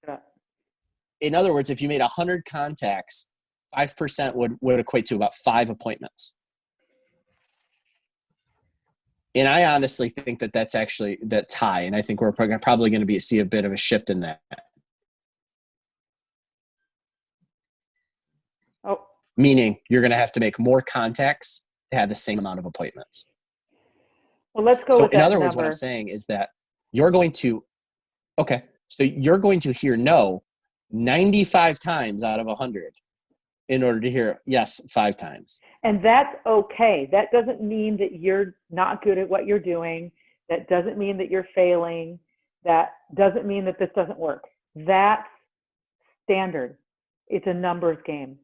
Speaker 1: if you made 100 contacts, 5% would equate to about 5 appointments. And I honestly think that's high. And I think we're probably going to see a bit of a shift in that.
Speaker 2: Oh.
Speaker 1: Meaning you're going to have to make more contacts to have the same amount of appointments.
Speaker 2: Well, let's go with that.
Speaker 1: In other words, what I'm saying is that you're going to hear no 95 times out of 100 in order to hear yes 5 times.
Speaker 2: And that's okay. That doesn't mean that you're not good at what you're doing. That doesn't mean that you're failing. That doesn't mean that this doesn't work. That's standard. It's a numbers game.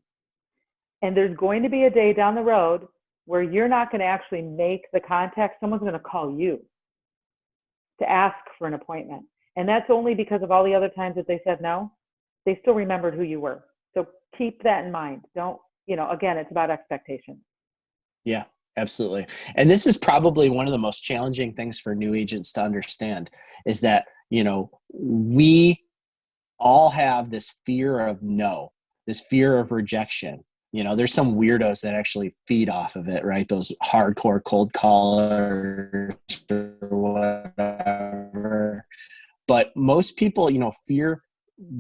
Speaker 2: And there's going to be a day down the road where you're not going to actually make the contact. Someone's going to call you to ask for an appointment. And that's only because of all the other times that they said no. They still remembered who you were. So keep that in mind. Don't, again, it's about expectations.
Speaker 1: Yeah, absolutely. And this is probably one of the most challenging things for new agents to understand is that, we all have this fear of no, this fear of rejection. There's some weirdos that actually feed off of it, right? Those hardcore cold callers or whatever. But most people, fear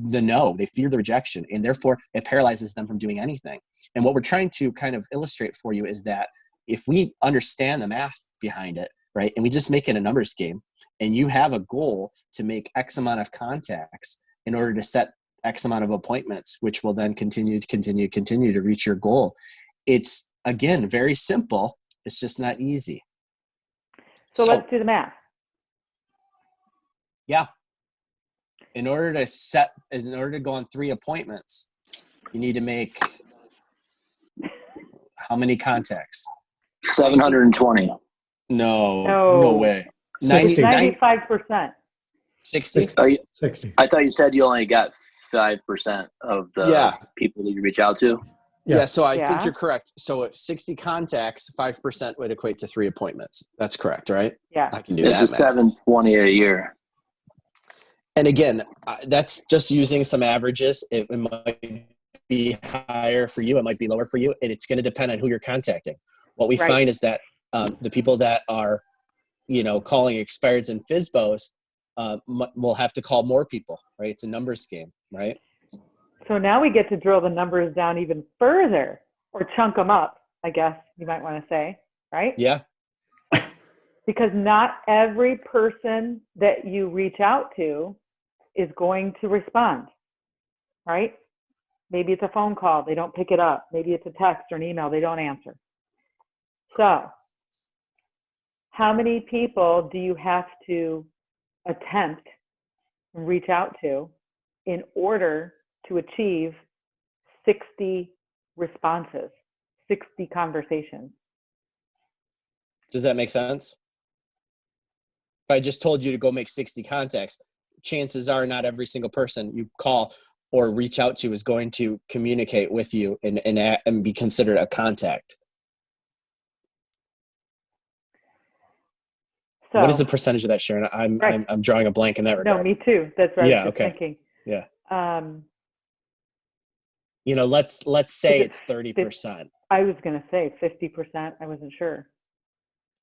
Speaker 1: the no, they fear the rejection, and therefore it paralyzes them from doing anything. And what we're trying to kind of illustrate for you is that if we understand the math behind it, right, and we just make it a numbers game, and you have a goal to make X amount of contacts in order to set X amount of appointments, which will then continue to reach your goal. It's, again, very simple. It's just not easy.
Speaker 2: So let's do the math.
Speaker 1: Yeah. In order to go on 3 appointments, you need to make how many contacts?
Speaker 4: 720.
Speaker 1: No way.
Speaker 2: 95%.
Speaker 1: 60?
Speaker 5: 60.
Speaker 4: I thought you said you only got 5% of the people that you reach out to.
Speaker 1: Yeah, so I think you're correct. So if 60 contacts, 5% would equate to 3 appointments. That's correct, right?
Speaker 2: Yeah.
Speaker 1: I can do
Speaker 4: that. It's a 720 a year.
Speaker 1: And again, that's just using some averages. It might be higher for you. It might be lower for you. And it's going to depend on who you're contacting. What we find is that the people that are calling expireds and FSBOs, we'll have to call more people, right? It's a numbers game, right?
Speaker 2: So now we get to drill the numbers down even further, or chunk them up, I guess you might want to say, right?
Speaker 1: Yeah.
Speaker 2: Because not every person that you reach out to is going to respond, right? Maybe it's a phone call, they don't pick it up. Maybe it's a text or an email, they don't answer. So how many people do you have to attempt and reach out to in order to achieve 60 responses, 60 conversations?
Speaker 1: Does that make sense? If I just told you to go make 60 contacts, chances are not every single person you call or reach out to is going to communicate with you and be considered a contact.
Speaker 2: So,
Speaker 1: what is the percentage of that, Sharon? I'm drawing a blank in that regard.
Speaker 2: No, me too. That's what I was just
Speaker 1: okay.
Speaker 2: thinking.
Speaker 1: Yeah. Let's say it's 30%.
Speaker 2: I was going to say 50%. I wasn't sure.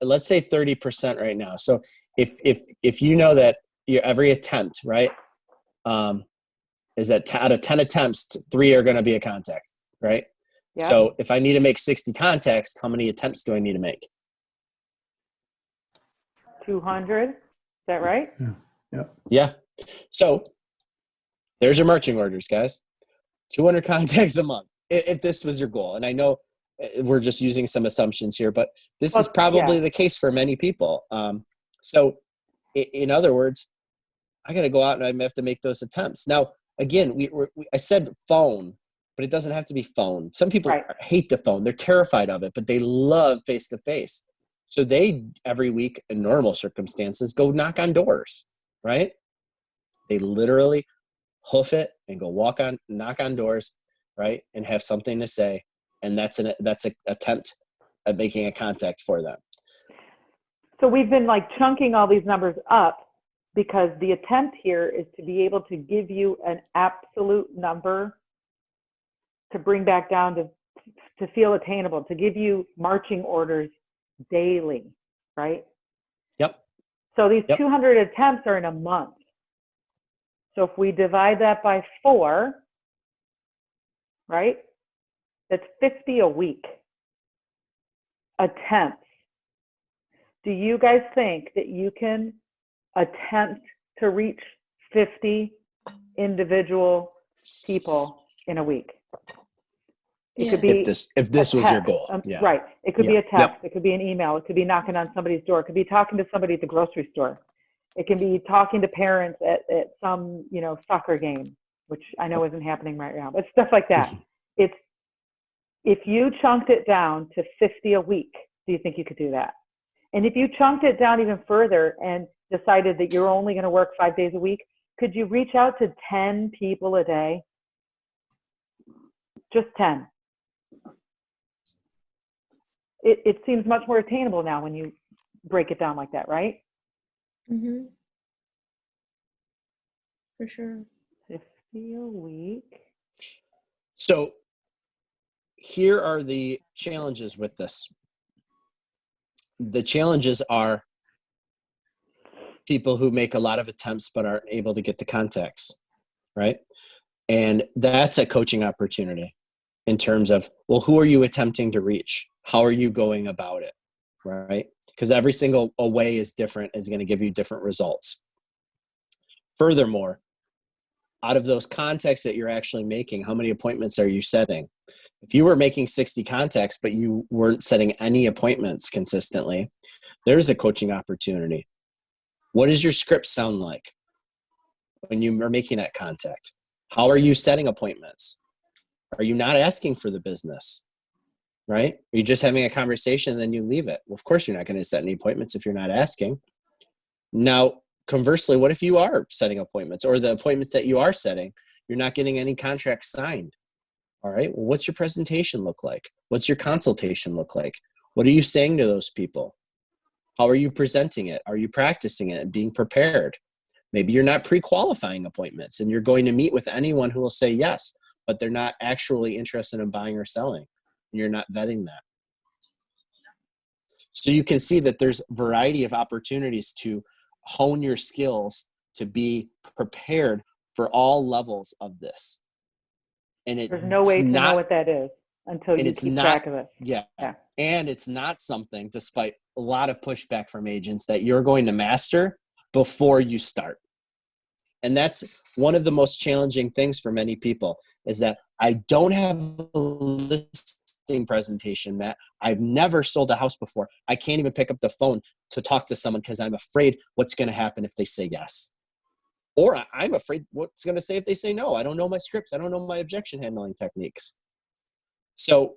Speaker 1: Let's say 30% right now. So if you know that your every attempt, right, is that out of 10 attempts, 3 are going to be a contact, right?
Speaker 2: Yeah.
Speaker 1: So if I need to make 60 contacts, how many attempts do I need to make?
Speaker 2: 200. Is that right?
Speaker 1: Yeah. So there's your marching orders, guys. 200 contacts a month, if this was your goal. And I know we're just using some assumptions here, but this is probably the case for many people. So in other words, I got to go out and I have to make those attempts. Now, again, I said phone, but it doesn't have to be phone. Some people hate the phone. They're terrified of it, but they love face-to-face. So they, every week in normal circumstances, go knock on doors, right? They literally hoof it and go knock on doors, right? And have something to say. And that's an attempt at making a contact for them.
Speaker 2: So we've been like chunking all these numbers up because the attempt here is to be able to give you an absolute number to bring back down to feel attainable, to give you marching orders daily, right?
Speaker 1: Yep.
Speaker 2: So these 200 attempts are in a month. So if we divide that by 4, right, that's 50 a week attempts. Do you guys think that you can attempt to reach 50 individual people in a week? It could be
Speaker 1: if this was your goal.
Speaker 2: Right. It could be a text. It could be an email. It could be knocking on somebody's door. It could be talking to somebody at the grocery store. It can be talking to parents at some, soccer game, which I know isn't happening right now, but stuff like that. It's, if you chunked it down to 50 a week, do you think you could do that? And if you chunked it down even further and decided that you're only going to work 5 days a week, could you reach out to 10 people a day? Just 10. It seems much more attainable now when you break it down like that, right?
Speaker 6: Mm-hmm. For sure.
Speaker 2: 50 a week.
Speaker 1: So here are the challenges with this. The challenges are people who make a lot of attempts but aren't able to get the contacts, right? And that's a coaching opportunity in terms of, well, who are you attempting to reach? How are you going about it, right? Because every single way is different, is going to give you different results. Furthermore, out of those contacts that you're actually making, how many appointments are you setting? If you were making 60 contacts, but you weren't setting any appointments consistently, there's a coaching opportunity. What does your script sound like when you are making that contact? How are you setting appointments? Are you not asking for the business, right? Are you just having a conversation and then you leave it? Well, of course, you're not going to set any appointments if you're not asking. Now, conversely, what if you are setting appointments, or the appointments that you are setting, you're not getting any contracts signed? All right, well, what's your presentation look like? What's your consultation look like? What are you saying to those people? How are you presenting it? Are you practicing it and being prepared? Maybe you're not pre-qualifying appointments and you're going to meet with anyone who will say yes, but they're not actually interested in buying or selling. And you're not vetting that. So you can see that there's a variety of opportunities to hone your skills to be prepared for all levels of this. And
Speaker 2: There's no way to know what that is until you keep track of it.
Speaker 1: Yeah. And it's not something, despite a lot of pushback from agents, that you're going to master before you start. And that's one of the most challenging things for many people, is that I don't have a listing presentation, Matt. I've never sold a house before. I can't even pick up the phone to talk to someone because I'm afraid what's going to happen if they say yes. Or I'm afraid what's going to say if they say no. I don't know my scripts. I don't know my objection handling techniques. So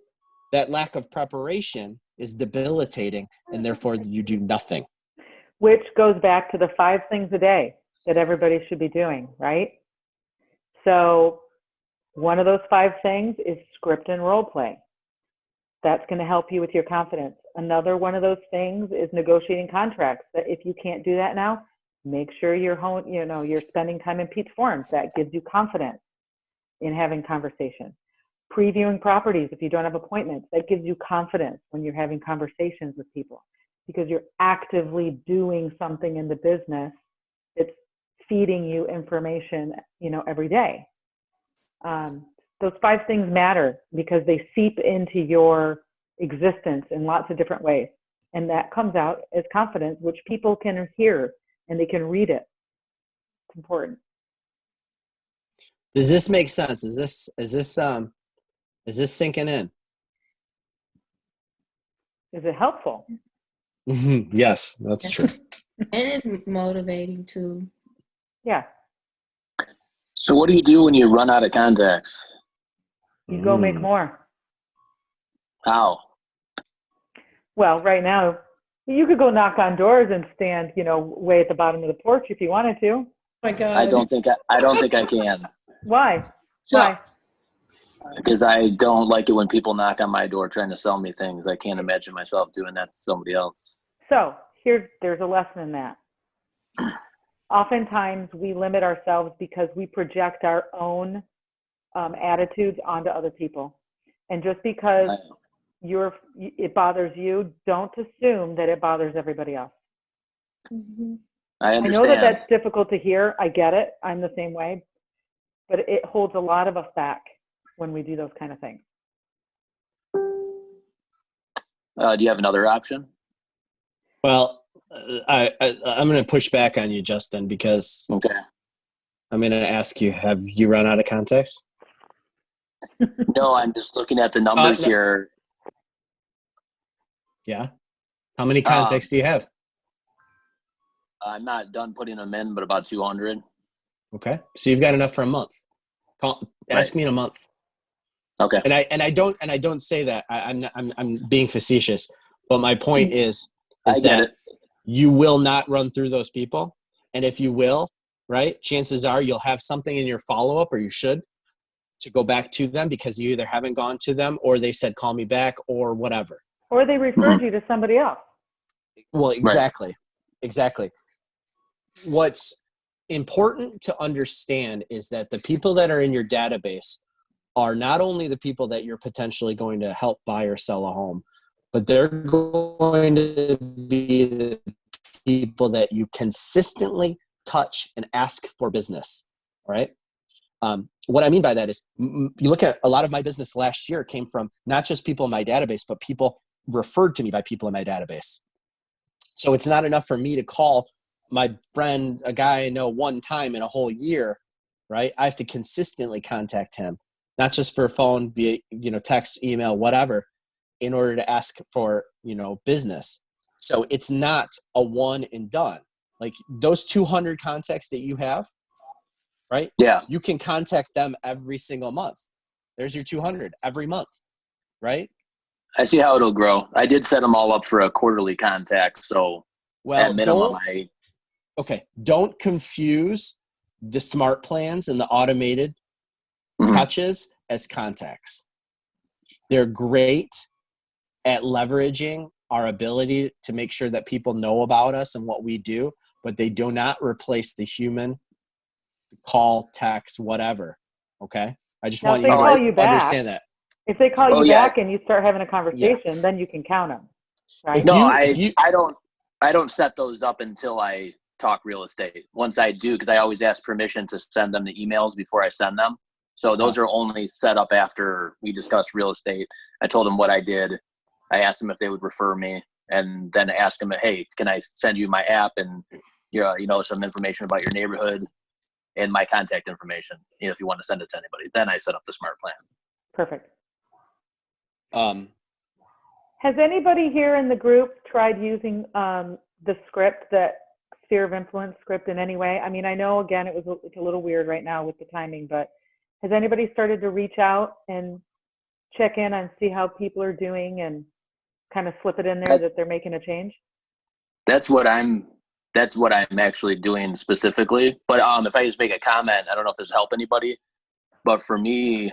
Speaker 1: that lack of preparation is debilitating, and therefore you do nothing.
Speaker 2: Which goes back to the 5 things a day that everybody should be doing, right? So one of those 5 things is script and role play. That's going to help you with your confidence. Another one of those things is negotiating contracts. That if you can't do that now, make sure you're spending time in Pete's forums. That gives you confidence in having conversations. Previewing properties if you don't have appointments. That gives you confidence when you're having conversations with people, because you're actively doing something in the business that's feeding you information, every day. Those 5 things matter because they seep into your existence in lots of different ways. And that comes out as confidence, which people can hear and they can read it. It's important.
Speaker 1: Does this make sense? Is this sinking in?
Speaker 2: Is it helpful?
Speaker 1: Yes, that's true.
Speaker 6: And it's motivating too.
Speaker 2: Yeah.
Speaker 4: So what do you do when you run out of contacts?
Speaker 2: You go make more.
Speaker 4: How?
Speaker 2: Well, right now, you could go knock on doors and stand, way at the bottom of the porch if you wanted to.
Speaker 3: Oh my God.
Speaker 4: I don't think I can.
Speaker 2: Why? Why?
Speaker 4: Because I don't like it when people knock on my door trying to sell me things. I can't imagine myself doing that to somebody else.
Speaker 2: So there's a lesson in that. Oftentimes we limit ourselves because we project our own attitudes onto other people. And just because it bothers you, don't assume that it bothers everybody else.
Speaker 6: Mm-hmm.
Speaker 4: I
Speaker 2: I
Speaker 4: understand.
Speaker 2: know that that's difficult to hear. I get it. I'm the same way. But it holds a lot of us back when we do those kind of things.
Speaker 4: Do you have another option?
Speaker 1: Well, I'm going to push back on you, Justin, because
Speaker 4: Okay.
Speaker 1: I'm going to ask you, have you run out of contacts?
Speaker 4: No, I'm just looking at the numbers
Speaker 1: No.
Speaker 4: here.
Speaker 1: Yeah. How many contacts do you have?
Speaker 4: I'm not done putting them in, but about 200.
Speaker 1: Okay. So you've got enough for a month. Ask me in a month.
Speaker 4: Okay.
Speaker 1: And I don't say that. I'm being facetious, but my point is that you will not run through those people. And if you will, right, chances are you'll have something in your follow-up, or you should, to go back to them because you either haven't gone to them or they said, call me back or whatever.
Speaker 2: Or they referred you to somebody else.
Speaker 1: Well, exactly. Right. Exactly. What's important to understand is that the people that are in your database are not only the people that you're potentially going to help buy or sell a home, but they're going to be the people that you consistently touch and ask for business. All right. What I mean by that is you look at a lot of my business last year came from not just people in my database, but people referred to me by people in my database. So it's not enough for me to call my friend, a guy I know, one time in a whole year, right? I have to consistently contact him, not just for phone, via, text, email, whatever, in order to ask for, business. So it's not a one and done. Like those 200 contacts that you have, right?
Speaker 4: Yeah.
Speaker 1: You can contact them every single month. There's your 200 every month, right?
Speaker 4: I see how it'll grow. I did set them all up for a quarterly contact. So at minimum,
Speaker 1: don't confuse the smart plans and the automated touches as contacts. They're great at leveraging our ability to make sure that people know about us and what we do, but they do not replace the human call, text, whatever. Okay. I just want you to understand that.
Speaker 2: If they call you back and you start having a conversation, then you can count them. right?
Speaker 4: No,
Speaker 1: if you
Speaker 4: I don't set those up until I talk real estate. Once I do, because I always ask permission to send them the emails before I send them. So those are only set up after we discussed real estate. I told them what I did. I asked them if they would refer me, and then asked them, hey, can I send you my app and some information about your neighborhood and my contact information, if you want to send it to anybody. Then I set up the smart plan.
Speaker 2: Perfect.
Speaker 1: um
Speaker 2: Has anybody here in the group tried using the script, that sphere of influence script in any way? I mean, I know, again, it's a little weird right now with the timing, but has anybody started to reach out and check in and see how people are doing and kind of slip it in there that they're making a change?
Speaker 4: That's what I'm actually doing specifically. But if I just make a comment, I don't know if this help anybody, but for me,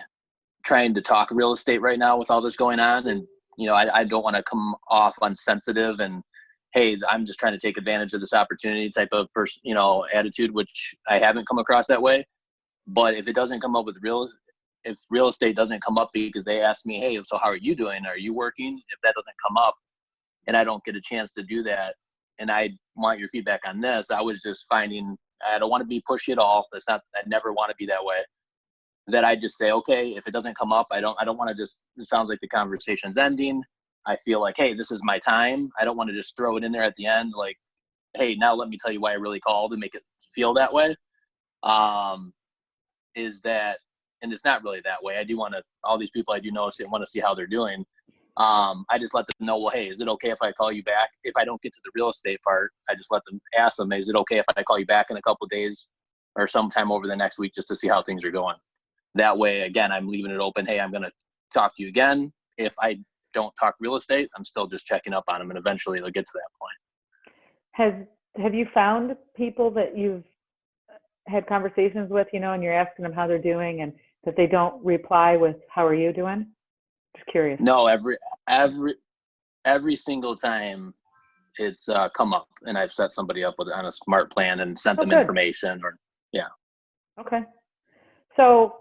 Speaker 4: trying to talk real estate right now with all this going on, and I don't want to come off unsensitive and, hey, I'm just trying to take advantage of this opportunity type of attitude, which I haven't come across that way. But if it doesn't come up if real estate doesn't come up because they ask me, hey, so how are you doing? Are you working? If that doesn't come up and I don't get a chance to do that, and I want your feedback on this, I was just finding, I don't want to be pushy at all. I never want to be that way. That I just say, okay, if it doesn't come up, I don't want to just, it sounds like the conversation's ending. I feel like, hey, this is my time. I don't want to just throw it in there at the end. Like, hey, now let me tell you why I really called, and make it feel that way. Is that, and it's not really that way. I do want to, all these people I do know, want to see how they're doing. I just let them know, well, hey, is it okay if I call you back? If I don't get to the real estate part, I just ask them, is it okay if I call you back in a couple of days or sometime over the next week, just to see how things are going? That way, again, I'm leaving it open. Hey, I'm going to talk to you again. If I don't talk real estate, I'm still just checking up on them, and eventually they'll get to that point.
Speaker 2: Have you found people that you've had conversations with, and you're asking them how they're doing, and that they don't reply with, how are you doing? Just curious.
Speaker 4: No, every single time it's come up, and I've set somebody up on a smart plan and sent them information, or yeah.
Speaker 2: Okay. So,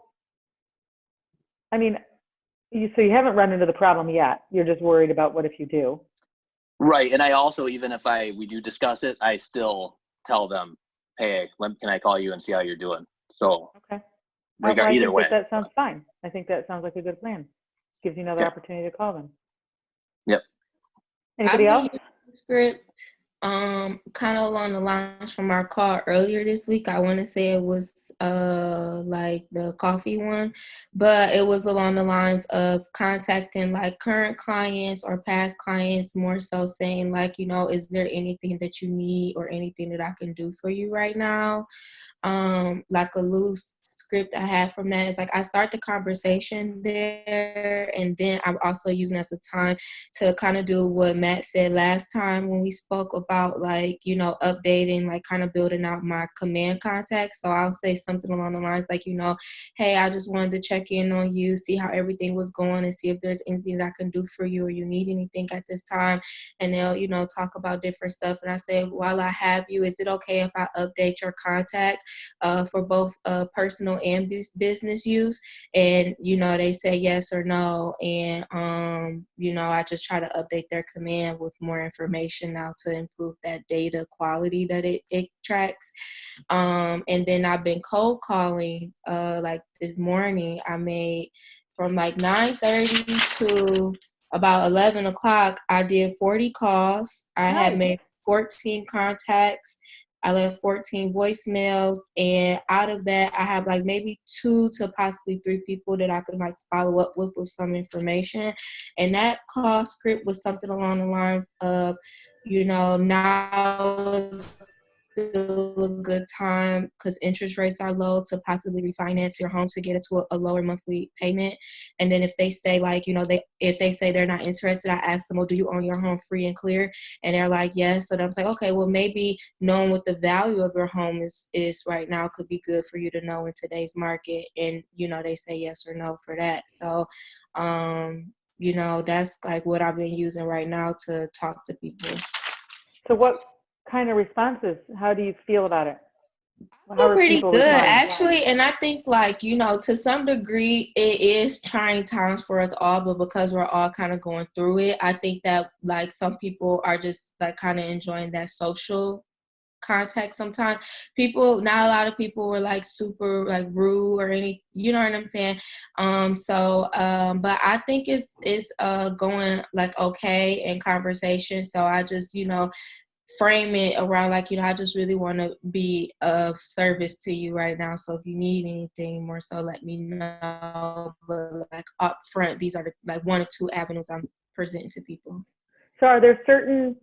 Speaker 2: I mean, you haven't run into the problem yet. You're just worried about what if you do.
Speaker 4: Right. And I also, even if we do discuss it, I still tell them, hey, can I call you and see how you're doing? So
Speaker 2: okay.
Speaker 4: Either way.
Speaker 2: That sounds fine. I think that sounds like a good plan. Gives you another opportunity to call them.
Speaker 4: Yep.
Speaker 2: Anybody else?
Speaker 6: Script, kind of along the lines from our call earlier this week. I want to say it was like the coffee one, but it was along the lines of contacting like current clients or past clients, more so saying like, is there anything that you need or anything that I can do for you right now? Like a loose script I had from that is like, I start the conversation there, and then I'm also using it as a time to kind of do what Matt said last time when we spoke about like, updating, like kind of building out my command contacts. So I'll say something along the lines like, hey, I just wanted to check in on you, see how everything was going, and see if there's anything that I can do for you or you need anything at this time. And they'll, talk about different stuff. And I say, while I have you, is it okay if I update your contact for both personal and business use? And they say yes or no, and I just try to update their command with more information now to improve that data quality that it tracks. And then I've been cold calling, like this morning I made from like 9:30 to about 11 o'clock. I did 40 calls. I had made 14 contacts. I left 14 voicemails, and out of that, I have like maybe 2 to possibly 3 people that I could like follow up with some information. And that call script was something along the lines of, now is still a good time because interest rates are low to possibly refinance your home to get it to a lower monthly payment. And then if they say like, if they say they're not interested, I ask them, well, do you own your home free and clear? And they're like, yes. So I was like, okay, well, maybe knowing what the value of your home is right now could be good for you to know in today's market. And, they say yes or no for that. So, that's like what I've been using right now to talk to people.
Speaker 2: So what kind of responses? How do you feel about it? How are
Speaker 6: Pretty
Speaker 2: people
Speaker 6: good
Speaker 2: responding?
Speaker 6: actually, and I think like to some degree it is trying times for us all, but because we're all kind of going through it, I think that like some people are just like kind of enjoying that social contact. Sometimes people, not a lot of people were like super like rude or any, you know what I'm saying. But I think it's going like okay in conversation, so I just frame it around like I just really want to be of service to you right now, so if you need anything more so let me know, but like up front these are the like one or two avenues I'm presenting to people.
Speaker 2: So are there certain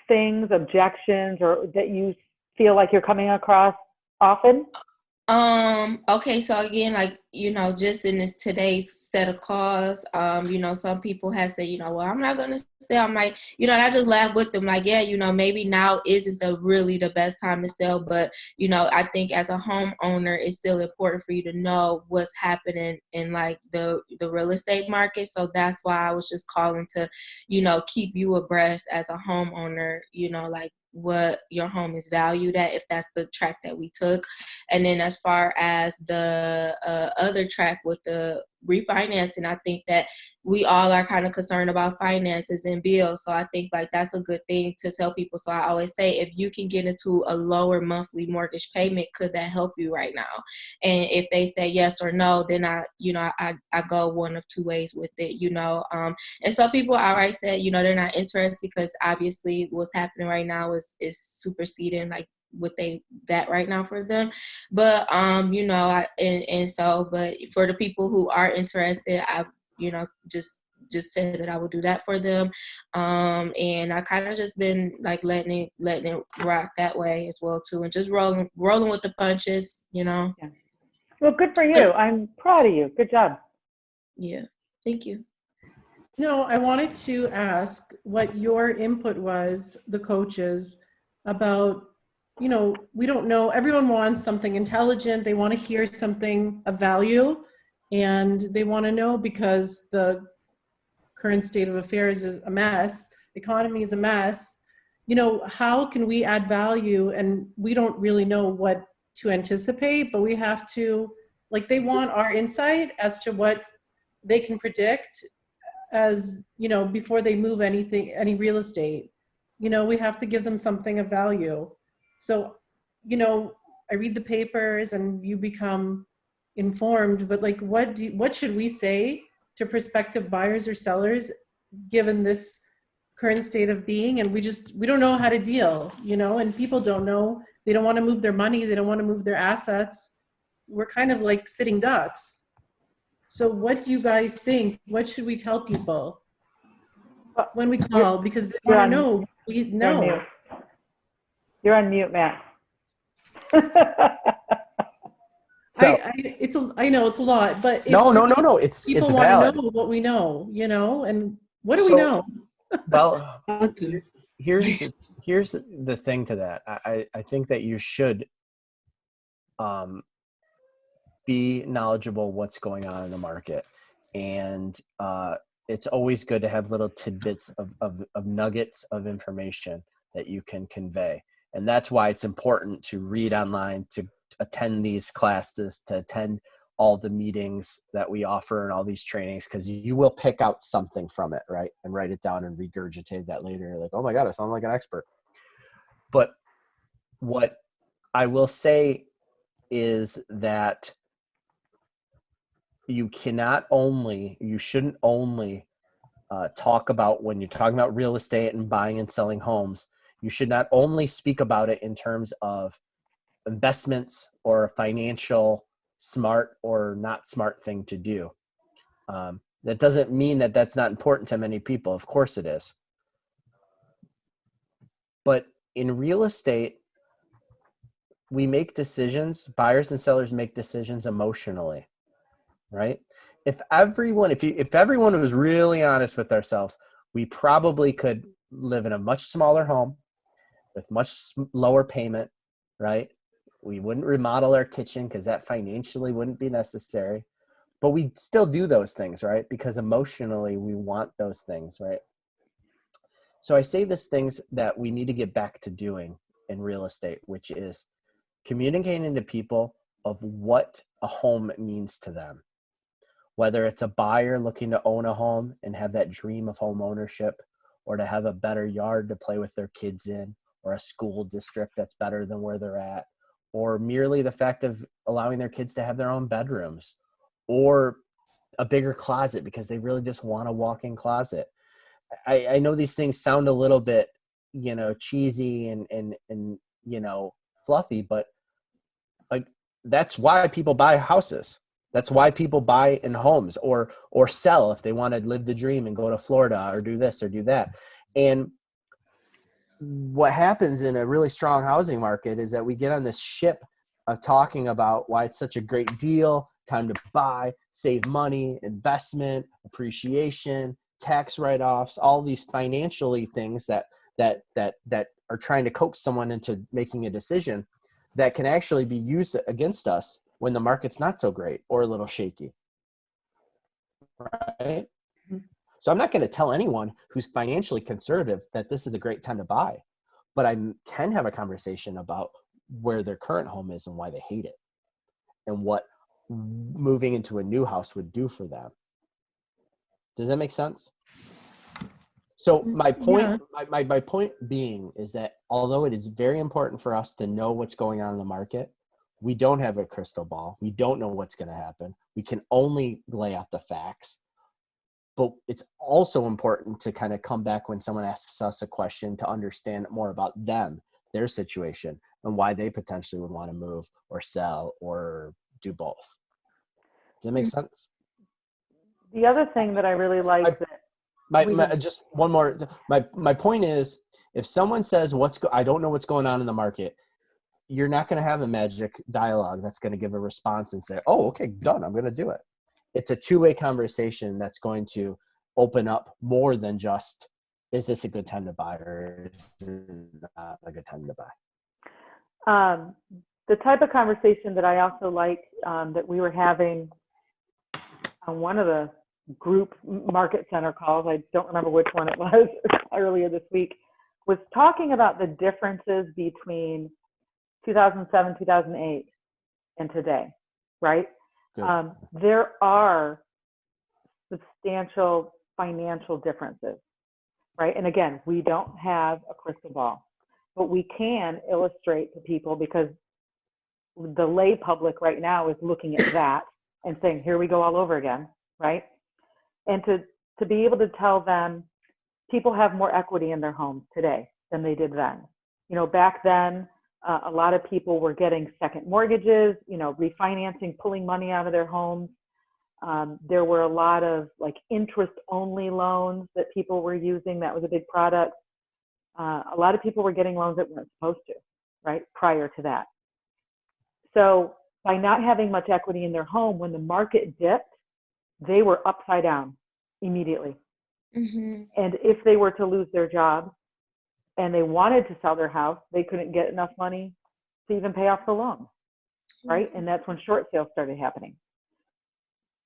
Speaker 2: things, objections, or that you feel like you're coming across often?
Speaker 6: Okay, so again, like, just in this today's set of calls, some people have said, well, I'm not gonna sell. I might, and I just laugh with them, like, yeah, maybe now isn't really the best time to sell, but I think as a homeowner, it's still important for you to know what's happening in like the real estate market. So that's why I was just calling to, keep you abreast as a homeowner, like what your home is valued at, if that's the track that we took. And then as far as the other track with the refinancing, I think that we all are kind of concerned about finances and bills. So I think like that's a good thing to tell people. So I always say, if you can get into a lower monthly mortgage payment, could that help you right now? And if they say yes or no, then I go one of two ways with it, and some people outright said, they're not interested because obviously what's happening right now is superseding like what that right now for them. But but for the people who are interested, I just said that I would do that for them. And I kind of just been like letting it rock that way as well too, and just rolling with the punches.
Speaker 2: Yeah. Well, good for you. I'm proud of you. Good job.
Speaker 6: Yeah, thank you.
Speaker 3: I wanted to ask what your input was, the coaches, about, we don't know, everyone wants something intelligent, they want to hear something of value, and they want to know because the current state of affairs is a mess, economy is a mess, how can we add value? And we don't really know what to anticipate, but we have to, like, they want our insight as to what they can predict as before they move any real estate. We have to give them something of value. So I read the papers and you become informed, but like what should we say to prospective buyers or sellers given this current state of being? And we don't know how to deal, and people don't know. They don't want to move their money, they don't want to move their assets. We're kind of like sitting ducks. So what do you guys think? What should we tell people when we call? Because they want to know. We know.
Speaker 2: You're on mute, Matt.
Speaker 1: So
Speaker 3: I know it's a lot, but it's
Speaker 1: no. It's
Speaker 3: people want
Speaker 1: valid.
Speaker 3: to know what we know, and what do we know?
Speaker 1: Well, here's the thing to that. I think that you should be knowledgeable what's going on in the market, and it's always good to have little tidbits of nuggets of information that you can convey. And that's why it's important to read online, to attend these classes, to attend all the meetings that we offer and all these trainings, because you will pick out something from it, right? And write it down and regurgitate that later. You're like, oh my God, I sound like an expert. But what I will say is that you shouldn't only talk about, when you're talking about real estate and buying and selling homes, you should not only speak about it in terms of investments or a financial smart or not smart thing to do. That doesn't mean that that's not important to many people. Of course it is. But in real estate, we make decisions, buyers and sellers make decisions emotionally, right? If everyone was really honest with ourselves, we probably could live in a much smaller home with much lower payment, right? We wouldn't remodel our kitchen because that financially wouldn't be necessary, but we still do those things, right? Because emotionally we want those things, right? So I say these things that we need to get back to doing in real estate, which is communicating to people of what a home means to them. Whether it's a buyer looking to own a home and have that dream of home ownership, or to have a better yard to play with their kids in, or a school district that's better than where they're at, or merely the fact of allowing their kids to have their own bedrooms, or a bigger closet because they really just want a walk-in closet. I know these things sound a little bit, cheesy and fluffy, but like that's why people buy houses. That's why people buy in homes or sell if they want to live the dream and go to Florida or do this or do that. And what happens in a really strong housing market is that we get on this ship of talking about why it's such a great deal, time to buy, save money, investment, appreciation, tax write-offs, all these financially things that are trying to coax someone into making a decision that can actually be used against us when the market's not so great or a little shaky, right? So I'm not going to tell anyone who's financially conservative that this is a great time to buy, but I can have a conversation about where their current home is and why they hate it and what moving into a new house would do for them. Does that make sense? So my point, my point being is that although it is very important for us to know what's going on in the market, we don't have a crystal ball. We don't know what's going to happen. We can only lay out the facts. But it's also important to kind of come back when someone asks us a question to understand more about them, their situation, and why they potentially would want to move or sell or do both. Does that make sense?
Speaker 2: The other thing that I really like
Speaker 1: just one more. My point is, if someone says I don't know what's going on in the market, you're not going to have a magic dialogue that's going to give a response and say, "Oh, okay, done. I'm going to do it." It's a two-way conversation that's going to open up more than just, "Is this a good time to buy or is it not a good time to buy?"
Speaker 2: The type of conversation that I also like that we were having on one of the group market center calls, I don't remember which one it was earlier this week, was talking about the differences between 2007, 2008 and today, right? There are substantial financial differences, right? And again, we don't have a crystal ball, but we can illustrate to people because the lay public right now is looking at that and saying, here we go all over again, right? And to be able to tell them people have more equity in their homes today than they did then. Back then, a lot of people were getting second mortgages, refinancing, pulling money out of their homes. There were a lot of like interest-only loans that people were using. That was a big product. A lot of people were getting loans that weren't supposed to, right, prior to that. So by not having much equity in their home, when the market dipped, they were upside down immediately. Mm-hmm. And if they were to lose their job and they wanted to sell their house, they couldn't get enough money to even pay off the loan, right? Mm-hmm. And that's when short sales started happening.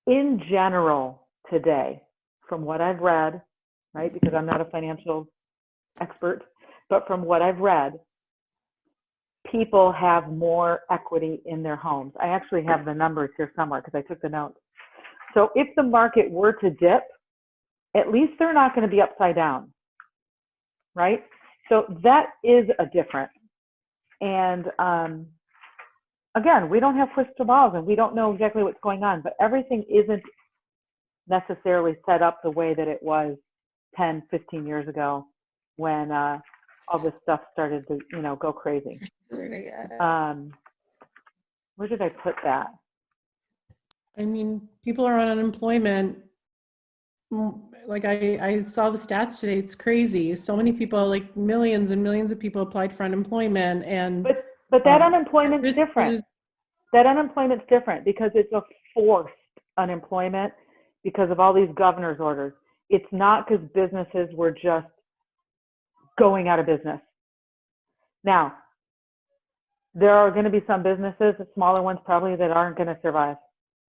Speaker 2: In general, today, from what I've read, right, because I'm not a financial expert, but from what I've read, people have more equity in their homes. I actually have the numbers here somewhere because I took the notes. So if the market were to dip, at least they're not going to be upside down, right? So that is a difference. And again, we don't have crystal balls and we don't know exactly what's going on, but everything isn't necessarily set up the way that it was 10, 15 years ago when all this stuff started to, go crazy. Where did I put that?
Speaker 3: I mean, people are on unemployment. Like I saw the stats today. It's crazy. So many people, like millions and millions of people applied for unemployment. And
Speaker 2: but that unemployment's different. That unemployment's different because it's a forced unemployment because of all these governor's orders. It's not because businesses were just going out of business. Now, there are going to be some businesses, smaller ones probably, that aren't going to survive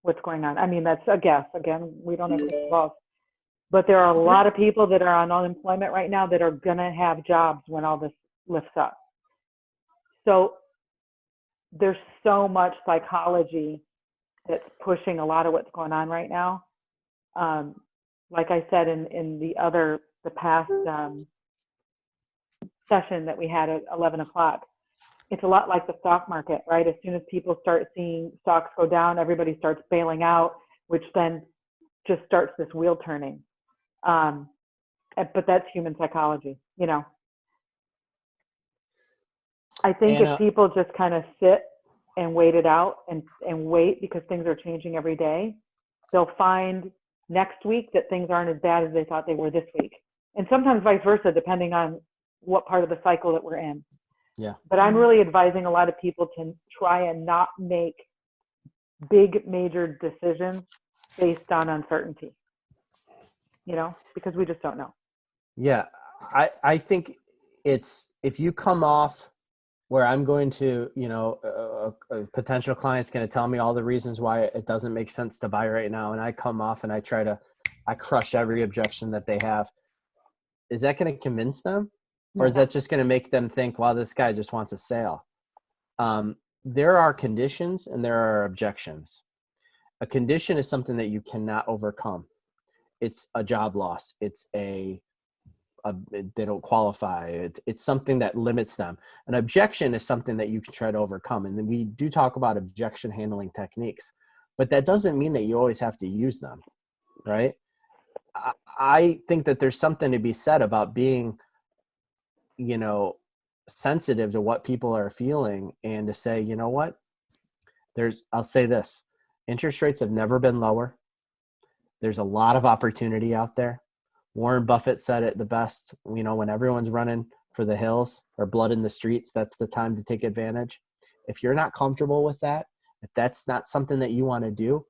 Speaker 2: what's going on. I mean, that's a guess. Again, we don't have crystal balls. But there are a lot of people that are on unemployment right now that are going to have jobs when all this lifts up. So there's so much psychology that's pushing a lot of what's going on right now. Like I said in the past session that we had at 11 o'clock, it's a lot like the stock market, right? As soon as people start seeing stocks go down, everybody starts bailing out, which then just starts this wheel turning. But that's human psychology, you know. I think
Speaker 1: And,
Speaker 2: if people just kind of sit and wait it out and wait, because things are changing every day, they'll find next week that things aren't as bad as they thought they were this week. And sometimes vice versa, depending on what part of the cycle that we're in.
Speaker 1: Yeah.
Speaker 2: But I'm really advising a lot of people to try and not make big major decisions based on uncertainty, you know, because we just don't know.
Speaker 1: Yeah. I think it's, if you come off where I'm going to, you know, a potential client's going to tell me all the reasons why it doesn't make sense to buy right now, and I come off and I crush every objection that they have, is that going to convince them? Or is that just going to make them think, wow, this guy just wants a sale? There are conditions and there are objections. A condition is something that you cannot overcome. It's a job loss. It's they don't qualify. It's something that limits them. An objection is something that you can try to overcome. And then we do talk about objection handling techniques, but that doesn't mean that you always have to use them, right? I think that there's something to be said about being, you know, sensitive to what people are feeling, and to say, you know what, I'll say this, interest rates have never been lower. There's a lot of opportunity out there. Warren Buffett said it the best, you know, when everyone's running for the hills or blood in the streets, that's the time to take advantage. If you're not comfortable with that, if that's not something that you want to do,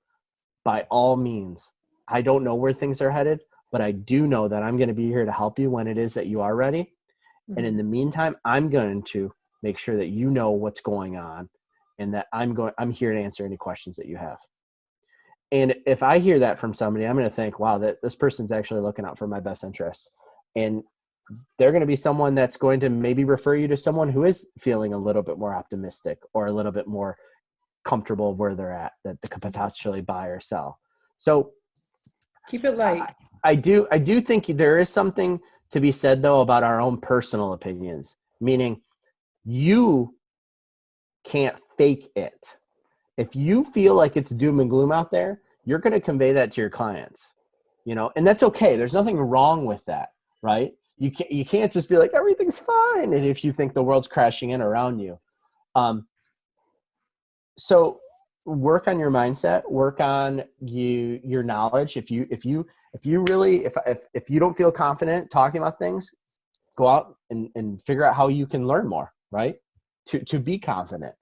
Speaker 1: by all means, I don't know where things are headed, but I do know that I'm going to be here to help you when it is that you are ready. And in the meantime, I'm going to make sure that you know what's going on, and that I'm here to answer any questions that you have. And if I hear that from somebody, I'm going to think, wow, that this person's actually looking out for my best interest. And they're going to be someone that's going to maybe refer you to someone who is feeling a little bit more optimistic or a little bit more comfortable where they're at, that they could potentially buy or sell. So
Speaker 3: Keep it light.
Speaker 1: I do think there is something to be said, though, about our own personal opinions, meaning you can't fake it. If you feel like it's doom and gloom out there, you're going to convey that to your clients, you know, and that's okay. There's nothing wrong with that, right? You can't just be like, everything's fine, and if you think the world's crashing in around you. So work on your mindset, work on your knowledge. If you don't feel confident talking about things, go out and figure out how you can learn more, right? To be confident.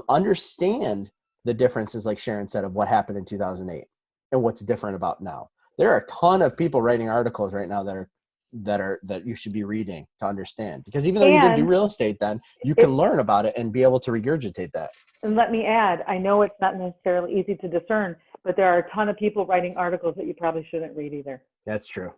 Speaker 1: Understand the differences, like Sharon said, of what happened in 2008 and what's different about now. There are a ton of people writing articles right now that you should be reading to understand, because even though you didn't do real estate then, you can learn about it and be able to regurgitate that.
Speaker 2: And let me add, I know it's not necessarily easy to discern, but there are a ton of people writing articles that you probably shouldn't read either.
Speaker 1: That's true.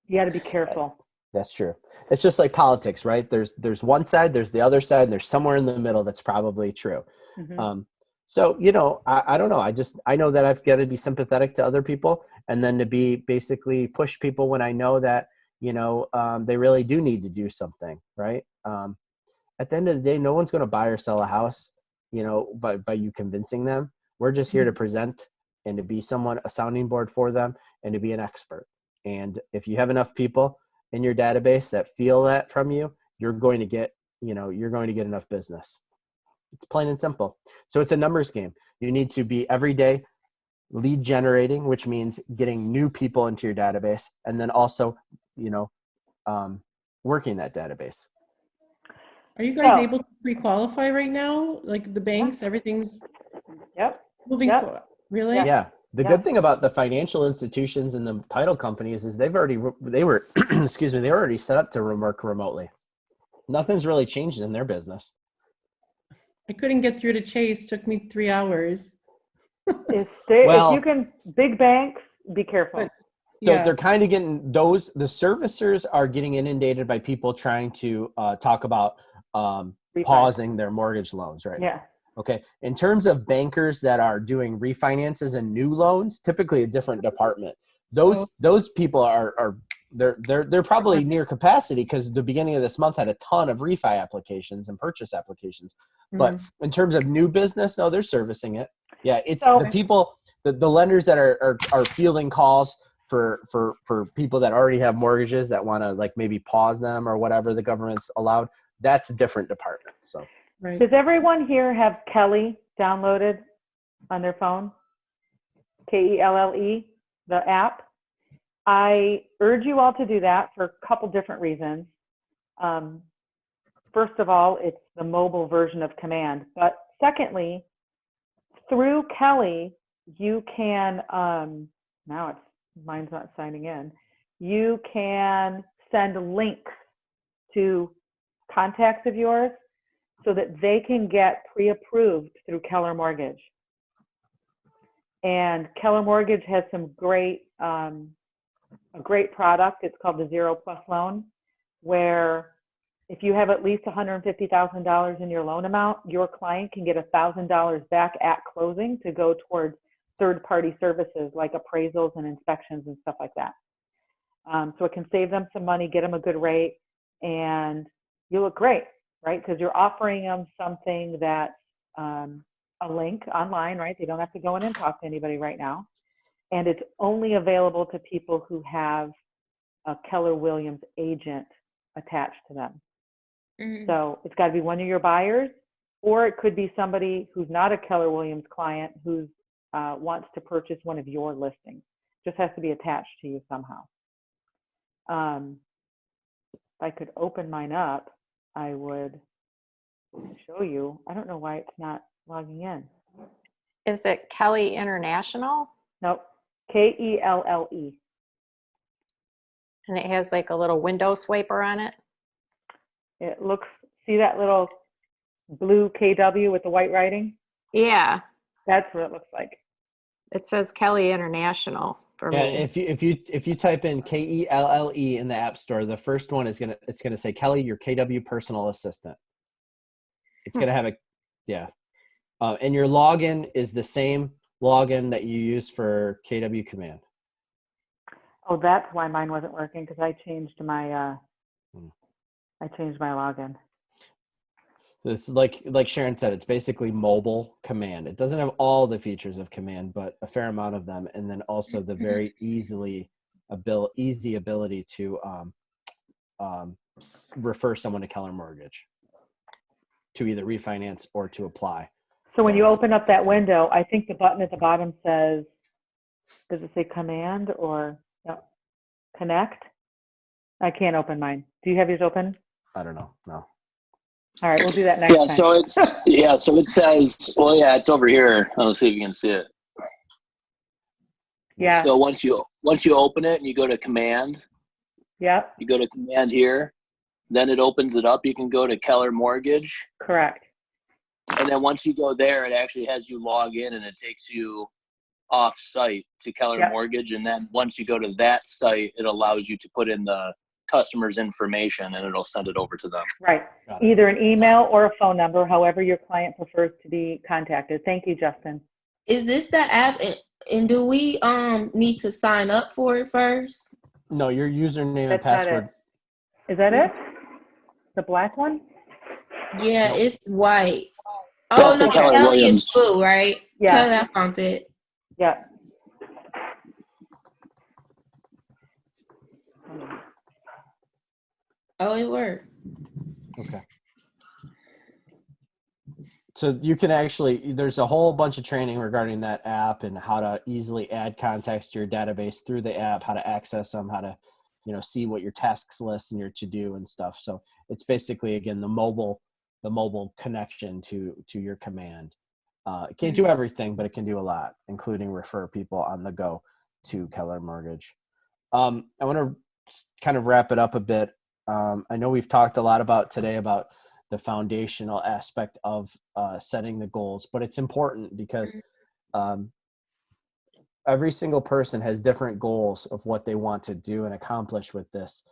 Speaker 2: You got to be careful.
Speaker 1: That's true. It's just like politics, right? There's one side, there's the other side, and there's somewhere in the middle that's probably true.
Speaker 2: Mm-hmm.
Speaker 1: So, you know, I don't know. I know that I've got to be sympathetic to other people, and then to be basically push people when I know that, you know, they really do need to do something, right? At the end of the day, no one's going to buy or sell a house, you know, by you convincing them. We're just here to present and to be a sounding board for them, and to be an expert. And if you have enough people in your database that feel that from you, you're going to get enough business. It's plain and simple. So it's a numbers game. You need to be every day lead generating, which means getting new people into your database, and then also, you know, working that database.
Speaker 3: Are you guys able to pre-qualify right now? Like the banks, everything's moving forward. Really?
Speaker 1: Yeah. The good thing about the financial institutions and the title companies is they were excuse me, they were already set up to work remotely. Nothing's really changed in their business.
Speaker 3: I couldn't get through to Chase. Took me 3 hours.
Speaker 2: If you can, big banks, be careful.
Speaker 1: So they're kind of getting the servicers are getting inundated by people trying to talk about pausing their mortgage loans right now.
Speaker 2: Yeah.
Speaker 1: Okay. In terms of bankers that are doing refinances and new loans, typically a different department. Those people are they're probably near capacity because the beginning of this month had a ton of refi applications and purchase applications. But in terms of new business, no, they're servicing it. Yeah, it's the people, the lenders that are fielding calls for people that already have mortgages that want to like maybe pause them or whatever the government's allowed. That's a different department. So.
Speaker 3: Right.
Speaker 2: Does everyone here have Kelly downloaded on their phone? K-E-L-L-E, the app. I urge you all to do that for a couple different reasons. First of all, it's the mobile version of Command. But secondly, through Kelly, you can, mine's not signing in. You can send links to contacts of yours so that they can get pre-approved through Keller Mortgage. And Keller Mortgage has some great, a great product. It's called the 0+ loan, where if you have at least $150,000 in your loan amount, your client can get $1,000 back at closing to go towards third-party services like appraisals and inspections and stuff like that. So it can save them some money, get them a good rate, and you look great, right? Because you're offering them something that's a link online, right? They don't have to go in and talk to anybody right now. And it's only available to people who have a Keller Williams agent attached to them. So it's got to be one of your buyers, or it could be somebody who's not a Keller Williams client who wants to purchase one of your listings. Just has to be attached to you somehow. If I could open mine up, I would show you. I don't know why it's not logging in.
Speaker 7: Is it Kelly International?
Speaker 2: Nope. K-E-L-L-E.
Speaker 7: And it has like a little window swiper on it?
Speaker 2: It looks, see that little blue KW with the white writing?
Speaker 7: Yeah.
Speaker 2: That's what it looks like.
Speaker 7: It says Kelly International for
Speaker 1: Yeah,
Speaker 7: me.
Speaker 1: if you type in K-E-L-L-E in the App Store, the first one is it's gonna say Kelly, your KW personal assistant. It's gonna have and your login is the same login that you use for KW Command.
Speaker 2: Oh, that's why mine wasn't working, because I changed my login.
Speaker 1: It's like Sharon said, it's basically mobile Command. It doesn't have all the features of Command, but a fair amount of them, and then also the very easy ability to refer someone to Keller Mortgage to either refinance or to apply.
Speaker 2: So when you open up that window, I think the button at the bottom says, does it say Command or Connect? I can't open mine. Do you have yours open?
Speaker 1: I don't know. No.
Speaker 2: All right, we'll do that next time.
Speaker 4: So it says, it's over here. Let's see if you can see it.
Speaker 2: Yeah.
Speaker 4: So once you open it and you go to Command,
Speaker 2: Yep.
Speaker 4: you go to Command here, then it opens it up. You can go to Keller Mortgage.
Speaker 2: Correct.
Speaker 4: And then once you go there, it actually has you log in and it takes you off site to Keller Mortgage. And then once you go to that site, it allows you to put in the customer's information and it'll send it over to them.
Speaker 2: Right. Either an email or a phone number, however your client prefers to be contacted. Thank you, Justin.
Speaker 6: Is this the app, and do we need to sign up for it first?
Speaker 1: No, your username and
Speaker 2: That's not
Speaker 1: password.
Speaker 2: it. Is that it? The black one?
Speaker 6: Yeah, it's white.
Speaker 4: That's
Speaker 6: Oh,
Speaker 4: the
Speaker 6: no,
Speaker 4: Keller
Speaker 6: Kelly
Speaker 4: Williams.
Speaker 6: is blue, right?
Speaker 2: Yeah.
Speaker 6: Kelly, I found it.
Speaker 2: Yeah.
Speaker 6: Oh, it worked.
Speaker 1: Okay. So you can actually, there's a whole bunch of training regarding that app and how to easily add contacts to your database through the app, how to access them, how to, see what your tasks list and your to-do and stuff. So it's basically, again, the mobile connection to your Command. It can't do everything, but it can do a lot, including refer people on the go to Keller Mortgage. I want to kind of wrap it up a bit. I know we've talked a lot today about the foundational aspect of setting the goals, but it's important because every single person has different goals of what they want to do and accomplish with this.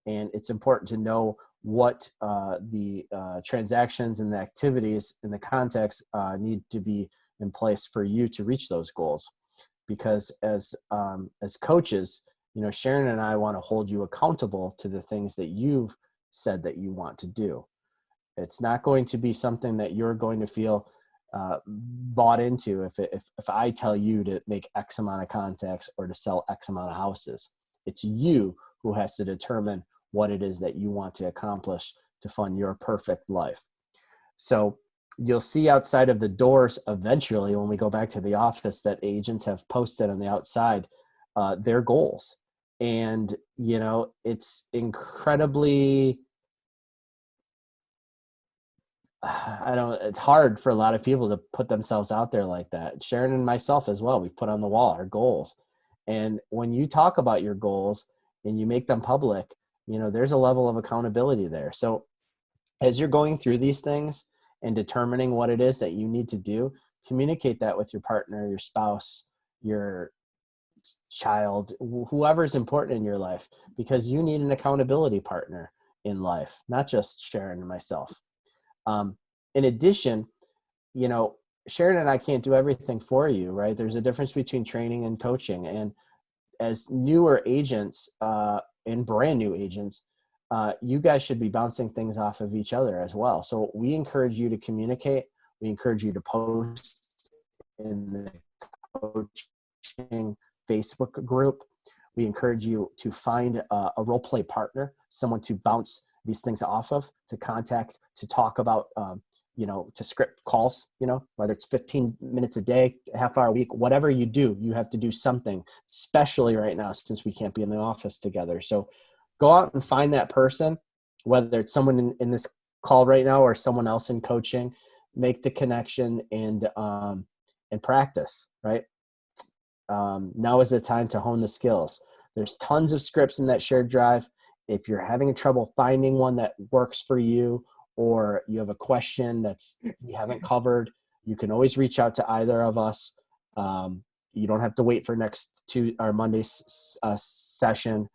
Speaker 1: And it's important to know what the transactions and the activities and the context need to be in place for you to reach those goals. Because as coaches, you know, Sharon and I want to hold you accountable to the things that you've said that you want to do. It's not going to be something that you're going to feel bought into if I tell you to make X amount of contacts or to sell X amount of houses. It's you who has to determine what it is that you want to accomplish to fund your perfect life. So you'll see outside of the doors eventually, when we go back to the office, that agents have posted on the outside their goals. And, you know, it's incredibly, it's hard for a lot of people to put themselves out there like that. Sharon and myself as well, we've put on the wall our goals. And when you talk about your goals and you make them public, you know, there's a level of accountability there. So as you're going through these things and determining what it is that you need to do, communicate that with your partner, your spouse, your child, whoever's important in your life, because you need an accountability partner in life, not just Sharon and myself. In addition, you know, Sharon and I can't do everything for you, right? There's a difference between training and coaching. And as newer agents and brand new agents, you guys should be bouncing things off of each other as well. So we encourage you to communicate. We encourage you to post in the coaching Facebook group. We encourage you to find a role play partner, someone to bounce these things off of, to contact, to talk about, you know, to script calls, you know, whether it's 15 minutes a day, a half hour a week, whatever you do, you have to do something, especially right now since we can't be in the office together. So go out and find that person, whether it's someone in this call right now or someone else in coaching. Make the connection and practice, right? Now is the time to hone the skills. There's tons of scripts in that shared drive. If you're having trouble finding one that works for you, or you have a question that's we haven't covered, you can always reach out to either of us. You don't have to wait for Monday session.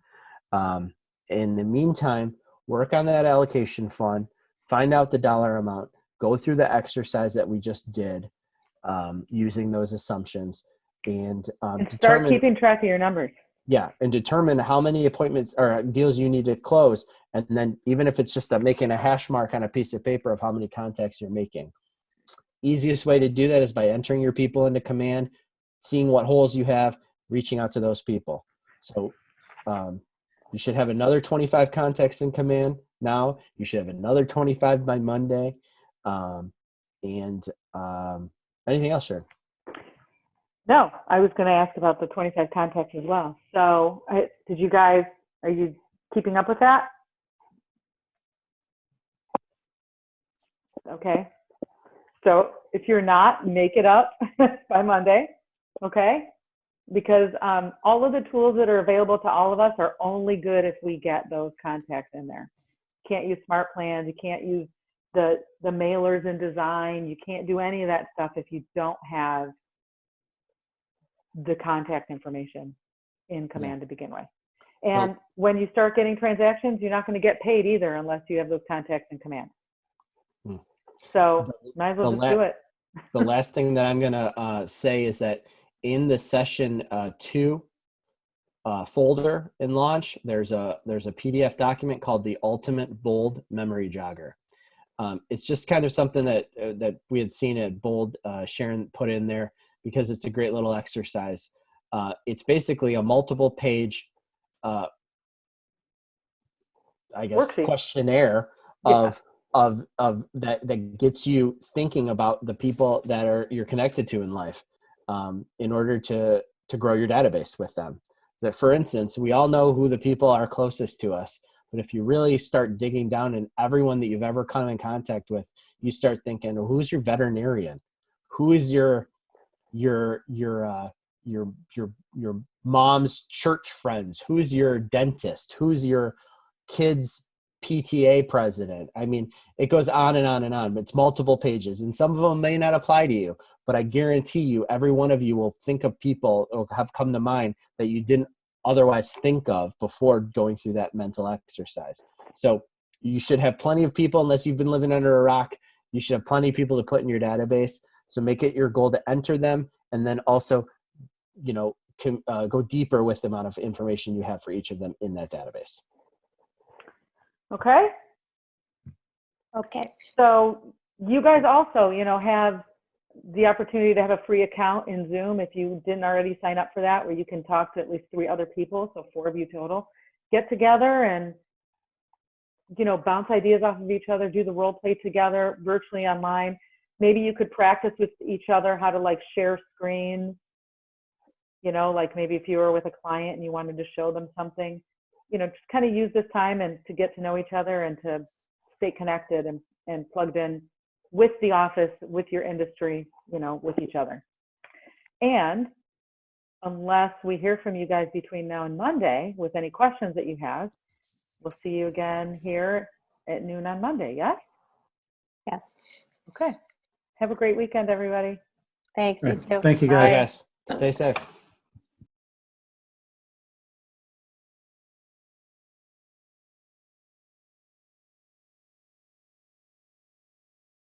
Speaker 1: In the meantime, work on that allocation fund, find out the dollar amount, go through the exercise that we just did using those assumptions, and
Speaker 2: start keeping track of your numbers.
Speaker 1: Yeah, and determine how many appointments or deals you need to close. And then even if it's just making a hash mark on a piece of paper of how many contacts you're making. Easiest way to do that is by entering your people into command, seeing what holes you have, reaching out to those people. So you should have another 25 contacts in command now. You should have another 25 by Monday. Anything else, Sharon?
Speaker 2: No, I was going to ask about the 25 contacts as well. So are you keeping up with that? Okay. So if you're not, make it up by Monday. Okay. Because all of the tools that are available to all of us are only good if we get those contacts in there. You can't use smart plans. You can't use the mailers in design. You can't do any of that stuff if you don't have the contact information in command to begin with. And when you start getting transactions, you're not going to get paid either unless you have those contacts in command. So might as well just do it.
Speaker 1: The last thing that I'm going to say is that in the session 2 folder in Launch, there's a PDF document called the Ultimate Bold Memory Jogger. It's just kind of something that we had seen at Bold, Sharon put in there, because it's a great little exercise. It's basically a multiple page,
Speaker 2: Worksheet.
Speaker 1: questionnaire of that gets you thinking about the people that you're connected to in life, in order to grow your database with them. That, for instance, we all know who the people are closest to us, but if you really start digging down in everyone that you've ever come in contact with, you start thinking, well, who's your veterinarian? Who is your mom's church friends? Who's your dentist? Who's your kids' PTA president? I mean, it goes on and on and on, but it's multiple pages, and some of them may not apply to you, but I guarantee you every one of you will think of people or have come to mind that you didn't otherwise think of before going through that mental exercise. So you should have plenty of people, unless you've been living under a rock. You should have plenty of people to put in your database. So make it your goal to enter them, and then also, go deeper with the amount of information you have for each of them in that database.
Speaker 2: Okay.
Speaker 7: Okay.
Speaker 2: So you guys also, have the opportunity to have a free account in Zoom if you didn't already sign up for that, where you can talk to at least 3 other people, so 4 of you total. Get together and, bounce ideas off of each other, do the role play together virtually online. Maybe you could practice with each other how to share screens, maybe if you were with a client and you wanted to show them something, just kind of use this time and to get to know each other and to stay connected and plugged in with the office, with your industry, with each other. And unless we hear from you guys between now and Monday with any questions that you have, we'll see you again here at noon on Monday, yes?
Speaker 7: Yes.
Speaker 2: Okay. Have a great weekend, everybody.
Speaker 7: Thanks, you too.
Speaker 5: Thank you,
Speaker 1: Bye,
Speaker 5: guys.
Speaker 1: guys. Stay safe.